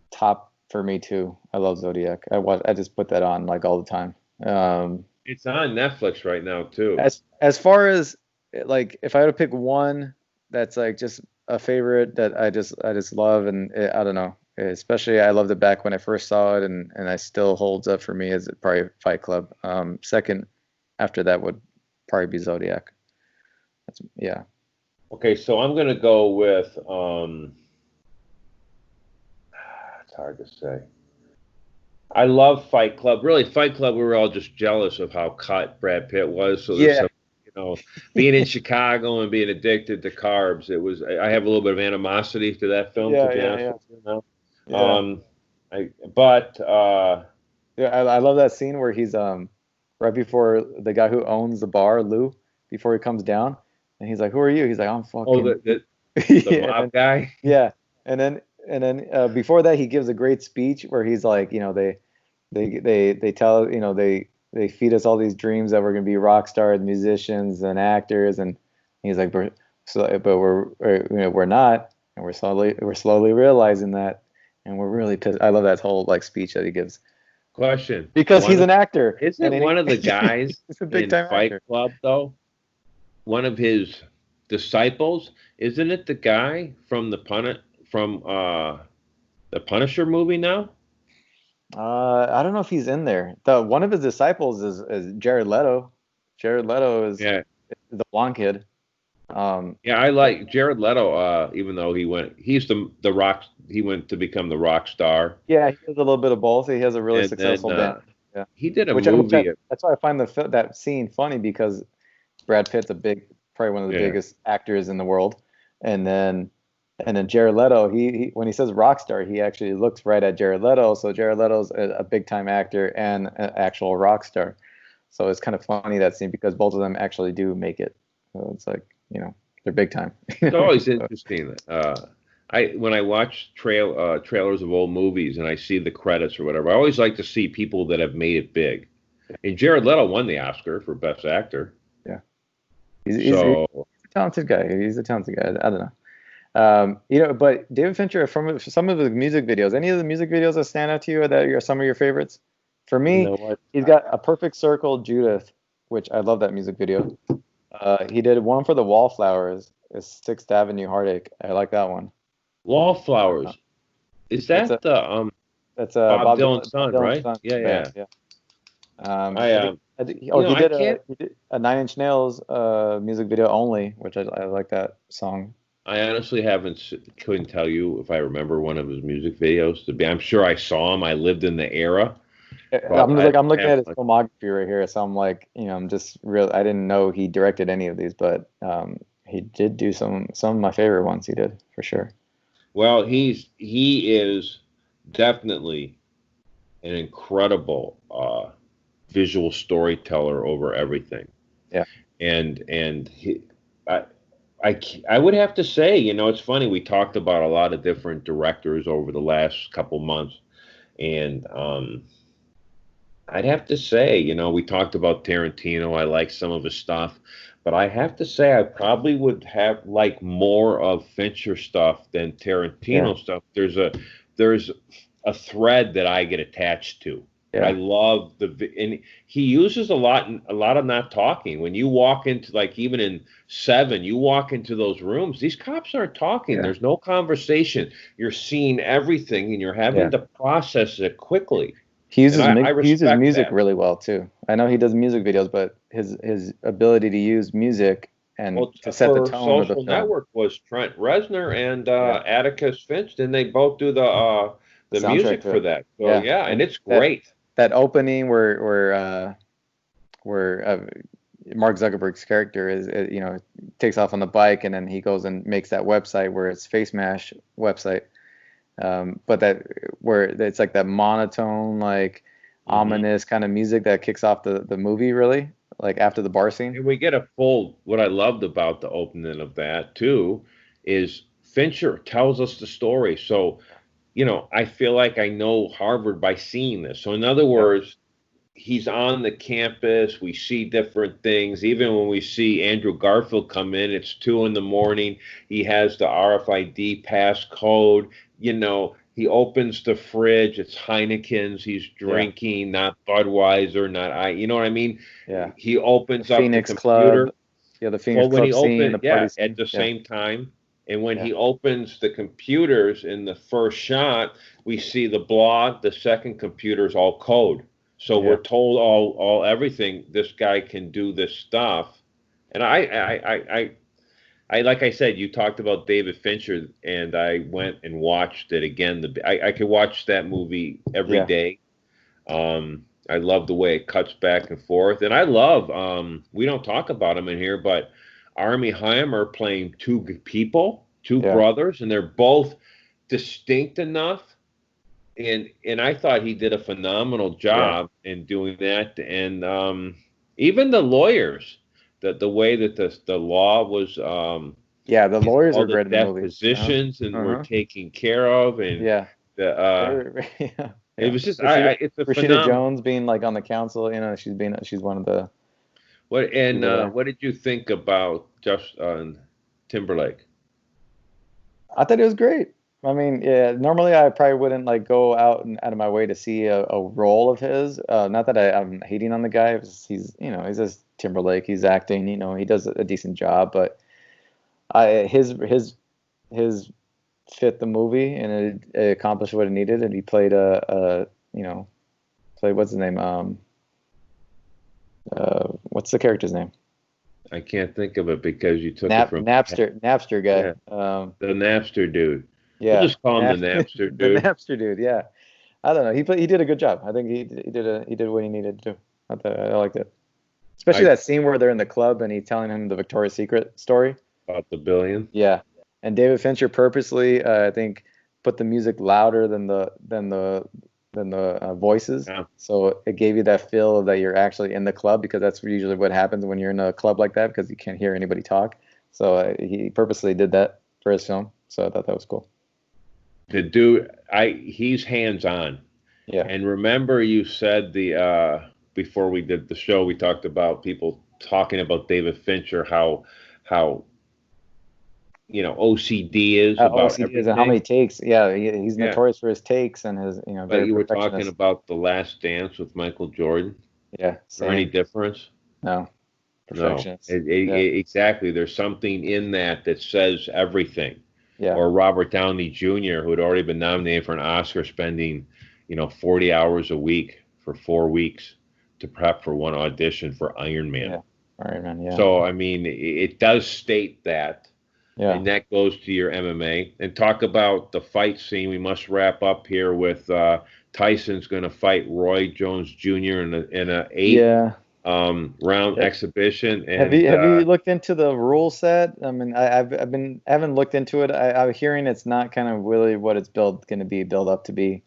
top for me too. I love Zodiac. I just put that on like all the time. It's on Netflix right now too. As far as like if I had to pick one that's like just a favorite that I just love, and I don't know, especially I loved it back when I first saw it, and I still holds up for me, is probably Fight Club. Second after that would probably be Zodiac. Yeah. Okay, so I'm going to go with it's hard to say. I love Fight Club. Really, Fight Club, we were all just jealous of how cut Brad Pitt was. So there's some, being in Chicago and being addicted to carbs, I have a little bit of animosity to that film, to be honest with you now. I love that scene where he's right before the guy who owns the bar, Lou, before he comes down, and he's like, "Who are you?" He's like, "I'm fucking." Oh, the mob guy. Yeah, and then before that, he gives a great speech where he's like, they tell, they feed us all these dreams that we're gonna be rock stars, musicians, and actors, and he's like, we're not, and we're slowly realizing that, and we're really pissed. I love that whole like speech that he gives. Question. Because he's an actor. Isn't one of the guys in Fight Club though? One of his disciples, isn't it the guy from the Punisher movie now? I don't know if he's in there. One of his disciples is Jared Leto. Jared Leto is the blonde kid. I like Jared Leto. Even though he went to become the rock star. Yeah, he does a little bit of both. He has a really successful band. Yeah, he did a movie. That's why I find that scene funny, because Brad Pitt's probably one of the biggest actors in the world, and then Jared Leto, he when he says rock star, he actually looks right at Jared Leto. So Jared Leto's a big time actor and an actual rock star. So it's kind of funny, that scene, because both of them actually do make it. So it's like, they're big time. It's always interesting. When I watch trailers of old movies and I see the credits or whatever, I always like to see people that have made it big. And Jared Leto won the Oscar for Best Actor. Yeah, he's a talented guy. He's a talented guy. I don't know. But David Fincher, from some of the music videos, any of the music videos that stand out to you that are some of your favorites? For me, he's got A Perfect Circle, Judith, which I love that music video. He did one for the Wallflowers, Sixth Avenue Heartache. I like that one. Wallflowers. Is that that's Bob Dylan's son, right? Son. Yeah. He did a Nine Inch Nails music video only, which I like that song. I honestly couldn't tell you if I remember one of his music videos. I'm sure I saw him. I lived in the era, but I I'm don't looking have at his filmography right here, so I'm like, I'm just real. I didn't know he directed any of these, but he did do some of my favorite ones. He did for sure. Well, he is definitely an incredible visual storyteller over everything. Yeah. And I, I would have to say, it's funny. We talked about a lot of different directors over the last couple months, and I'd have to say, we talked about Tarantino. I like some of his stuff, but I have to say I probably would have like more of Fincher stuff than Tarantino stuff. There's a thread that I get attached to. I love and he uses a lot of not talking. When you walk into, like, even in Seven, you walk into those rooms, these cops aren't talking. There's no conversation. You're seeing everything and you're having to process it quickly. He uses I he uses respect music that. really well too. I know he does music videos, but his ability to use music and to set the tone of the Social film. Network was Trent Reznor and Atticus Finch. Didn't they both do the Soundtrack music to for it. that? So and it's great. That opening where Mark Zuckerberg's character is, takes off on the bike and then he goes and makes that website where it's Face Mash website. But where it's like that monotone, like ominous kind of music that kicks off the movie, really, like after the bar scene. And we get what I loved about the opening of that too is Fincher tells us the story. So, I feel like I know Harvard by seeing this. So in other words, he's on the campus. We see different things. Even when we see Andrew Garfield come in, it's 2 a.m. He has the RFID passcode. He opens the fridge. It's Heineken's. He's drinking, not Budweiser, you know what I mean? Yeah. He opens up the Phoenix computer. Club. Yeah, the Phoenix Club scene, the party scene. At the same time. And when he opens the computers in the first shot, we see the blog. The second computer is all code. So we're told all everything. This guy can do this stuff. And I like I said, you talked about David Fincher, and I went and watched it again. I could watch that movie every day. I love the way it cuts back and forth, and I love. We don't talk about him in here, but Armie Hammer playing two brothers, and they're both distinct enough. And I thought he did a phenomenal job in doing that, and even the lawyers. The way that the law was, the lawyers were great in the movie. Depositions and were taken care of, and it was just it's a Rashida Jones being like on the council. She's one of the. What did you think about Timberlake? I thought it was great. I mean, normally I probably wouldn't like go out of my way to see a role of his. Not that I'm hating on the guy. He's just Timberlake. He's acting. He does a decent job. But his fit the movie and it accomplished what it needed. And he played what's his name? What's the character's name? I can't think of it because you took it from Napster guy. Yeah. The Napster dude. Yeah, we'll just call him the Napster dude. The Napster dude. Yeah, I don't know. He did a good job. I think he did what he needed to do. I liked it, especially that scene where they're in the club and he's telling him the Victoria's Secret story about the billion. Yeah, and David Fincher purposely, I think, put the music louder than the voices, so it gave you that feel that you're actually in the club, because that's usually what happens when you're in a club like that, because you can't hear anybody talk. So he purposely did that for his film. So I thought that was cool. The dude, he's hands-on. Yeah. And remember, you said before we did the show, we talked about people talking about David Fincher, how OCD is about OCD everything. is and how many takes. Yeah, he's notorious for his takes and his But you were talking about The Last Dance with Michael Jordan. Yeah. Is there any difference? No. Perfectionist. No. Exactly. There's something in that says everything. Yeah. Or Robert Downey Jr., who had already been nominated for an Oscar, spending 40 hours a week for 4 weeks to prep for one audition for Iron Man. Yeah. Iron Man. Yeah. So I mean, it does state that. Yeah. and that goes to your MMA. And talk about the fight scene. We must wrap up here with Tyson's going to fight Roy Jones Jr. in a eight Yeah. round exhibition. Have And you looked into the rule set? I mean, I haven't looked into it. I'm hearing it's not kind of really what it's built up to be.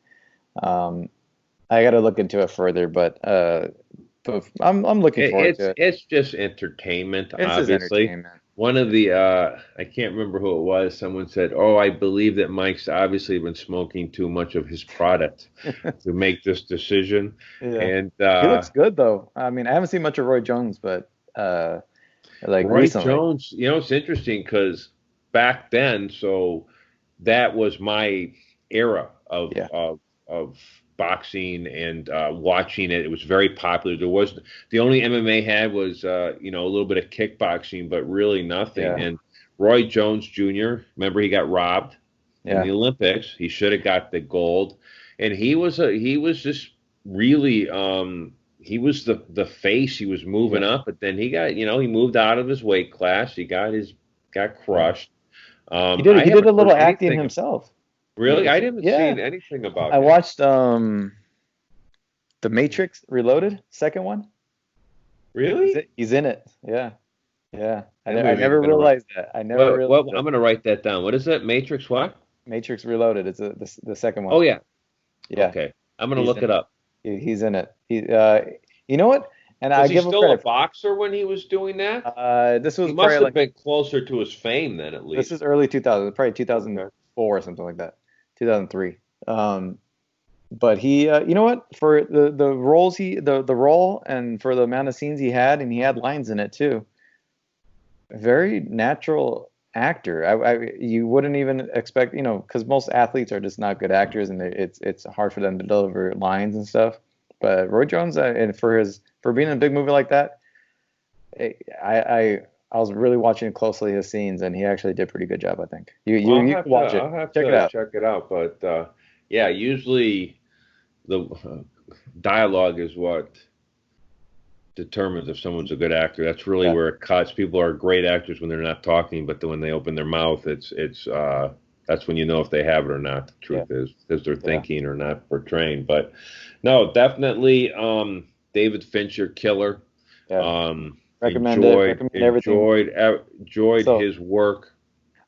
I got to look into it further, but I'm looking forward to it. It's just entertainment, It's just obviously. entertainment. One of the I can't remember who it was. Someone said, "Oh, I believe that Mike's obviously been smoking too much of his product to make this decision." Yeah. And He looks good though. I mean, I haven't seen much of Roy Jones, but like Roy recently. Jones, it's interesting because back then, so that was my era of boxing and watching it. It was very popular. The only MMA had was a little bit of kickboxing, but really nothing. Yeah. And Roy Jones Jr., remember he got robbed in the Olympics. He should have got the gold, and he was just really he was the face. He was moving up, but then he got he moved out of his weight class. He got crushed. He did a little acting himself. Really? I didn't see anything about it. I watched The Matrix Reloaded, second one. Really? He's in it. Yeah. Yeah. I never realized that. I never realized that. I'm going to write that down. What is that? Matrix what? Matrix Reloaded. It's the second one. Oh, yeah. Yeah. Okay. I'm going to look it up. He's in it. You know what? And I give him still credit. A boxer when he was doing that? This was he must have been closer to his fame then, at least. This is early 2000s, probably 2004 or something like that, 2003. But he, you know what? For the roles the role and for the amount of scenes he had, and he had lines in it too. Very natural actor. You wouldn't even expect, because most athletes are just not good actors, and it's hard for them to deliver lines and stuff. But Roy Jones, and for being in a big movie like that, I was really watching closely his scenes, and he actually did a pretty good job, I think. You can watch it. I'll have check to it out. check it out. But usually the dialogue is what determines if someone's a good actor. That's really where it cuts. People are great actors when they're not talking, but when they open their mouth, it's that's when you know if they have it or not. The truth is because they're thinking or not portraying. But no, definitely David Fincher, killer. Yeah. Recommend everything. Enjoyed his work.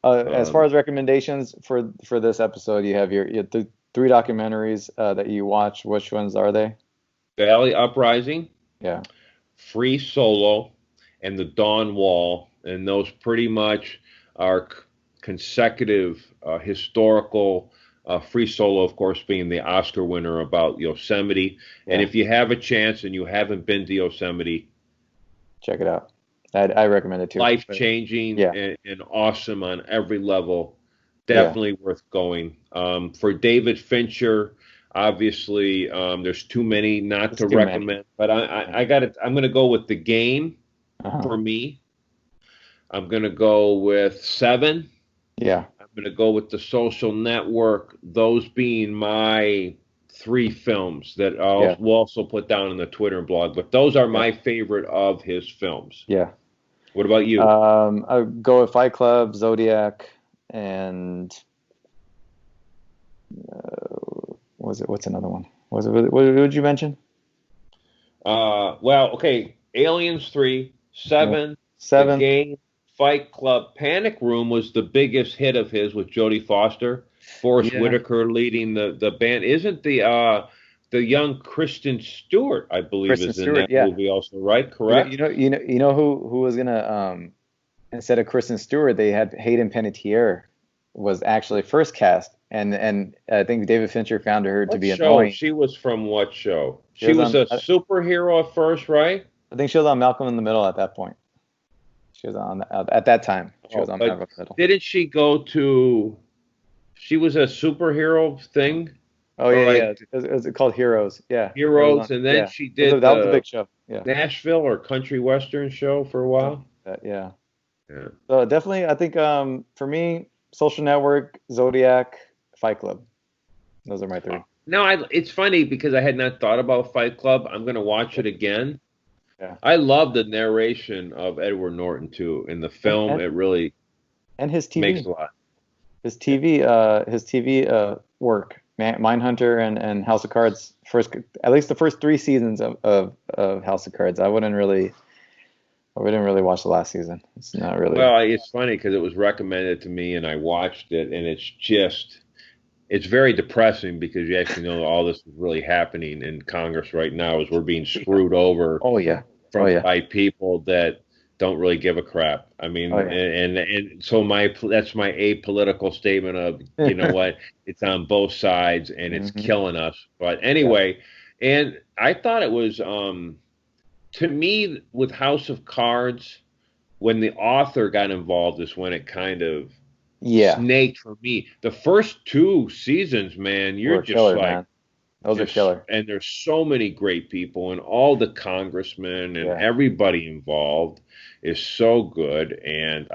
As far as recommendations for this episode, you have your three documentaries that you watch. Which ones are they? Valley Uprising. Yeah. Free Solo, and The Dawn Wall, and those pretty much are consecutive historical. Free Solo, of course, being the Oscar winner about Yosemite. Yeah. And if you have a chance and you haven't been to Yosemite, check it out. I recommend it too. Life-changing and awesome on every level. Definitely worth going. For David Fincher, obviously, there's too many not to recommend. But I got it. I'm going to go with The Game for me. I'm going to go with Seven. Yeah. I'm going to go with The Social Network. Those being my three films that we'll also put down in the Twitter blog. But those are my favorite of his films. Yeah. What about you? I'll go with Fight Club, Zodiac, and what's another one? What did you mention? Well, okay. Aliens 3, 7, The Game, Fight Club. Panic Room was the biggest hit of his with Jodie Foster. Forrest Whitaker leading the band. Isn't the young Kristen Stewart, I believe, is in that movie also, right? Correct? You know who was gonna instead of Kristen Stewart, they had Hayden Panettiere was actually first cast, and I think David Fincher found her to be annoying. She was from what show? She was a superhero at first, right? I think she was on Malcolm in the Middle at that point. She was on at that time. She was on Malcolm in the Middle. Didn't she go to? She was a superhero thing. Oh yeah. It was called Heroes. Yeah. Heroes, and then she did. That was a big show. Yeah. Nashville or country western show for a while. Yeah. So definitely, I think for me, Social Network, Zodiac, Fight Club. Those are my three. No, it's funny because I had not thought about Fight Club. I'm going to watch it again. Yeah. I love the narration of Edward Norton too in the film. It really. And his makes TV, a lot. his TV work, Mindhunter and House of Cards. At least the first 3 seasons of House of Cards. I wouldn't really watch the last season. It's not really. Well, it's funny because it was recommended to me and I watched it, and it's very depressing because you actually know all this is really happening in Congress right now as we're being screwed over Oh yeah. Oh yeah. by people that don't really give a crap. I mean, Oh, yeah. and so that's my apolitical statement of, you know what, it's on both sides and it's killing us. But anyway, and I thought it was to me with House of Cards, when the author got involved is when it kind of snaked for me. The first 2 seasons, man, you're just killer, like, man. Those are killer. And there's so many great people, and all the congressmen and everybody involved is so good. And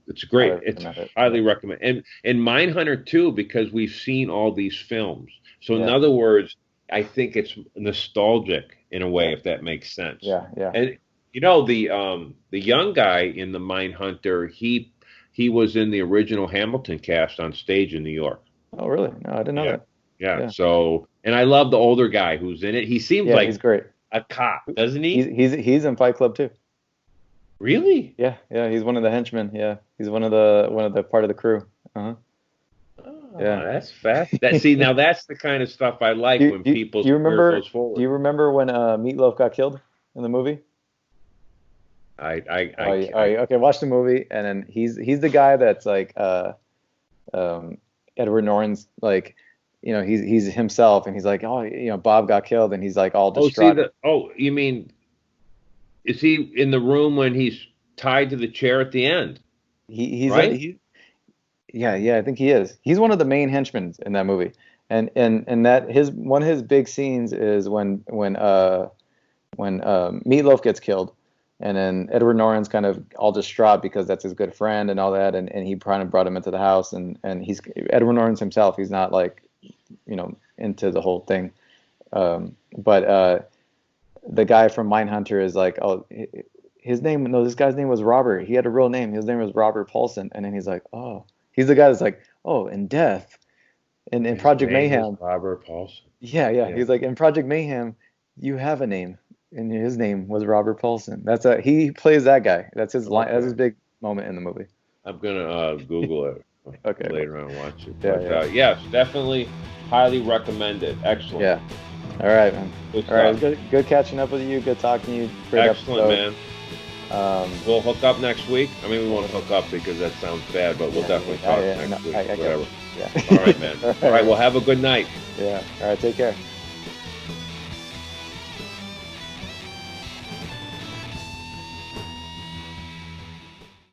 it's great. It's highly recommend. And Mindhunter too, because we've seen all these films. So in other words, I think it's nostalgic in a way, if that makes sense. Yeah, yeah. And you know, the young guy in the Mindhunter, he was in the original Hamilton cast on stage in New York. Oh, really? No, I didn't know that. Yeah. So, and I love the older guy who's in it. He seems like he's great. A cop, doesn't he? He's in Fight Club too. Really? Yeah. He's one of the henchmen. Yeah, he's one of the part of the crew. Oh, yeah, that's fast. Now that's the kind of stuff I like when people's career goes forward. Do you remember when Meatloaf got killed in the movie? Okay, watch the movie, and then he's the guy that's like Edward Norton's, like, you know, he's himself, and he's like, oh, you know, Bob got killed, and he's like all distraught. You mean, is he in the room when he's tied to the chair at the end? He's right? I think he is. He's one of the main henchmen in that movie, and that one of his big scenes is when Meatloaf gets killed. And then Edward Norton's kind of all distraught because that's his good friend and all that, and he kind of brought him into the house, and he's Edward Norton's himself. He's not like, you know, into the whole thing. But the guy from Mindhunter is like, oh, this guy's name was Robert. He had a real name. His name was Robert Paulson. And then he's like, oh, he's the guy that's like, oh, in Death, in Project Mayhem. Robert Paulson. Yeah. He's like, in Project Mayhem, you have a name. And his name was Robert Paulson. He plays that guy. That's his line. That's his big moment in the movie. I'm gonna Google it later on and watch it. But, yes, definitely highly recommended. Excellent. Yeah. All right, man. All right. Good catching up with you. Good talking to you. Great Excellent, episode. Man. We'll hook up next week. I mean, we won't hook up because that sounds bad, but we'll definitely talk next week. Whatever. Yeah. All right, man. All right. Well, have a good night. Yeah. All right. Take care.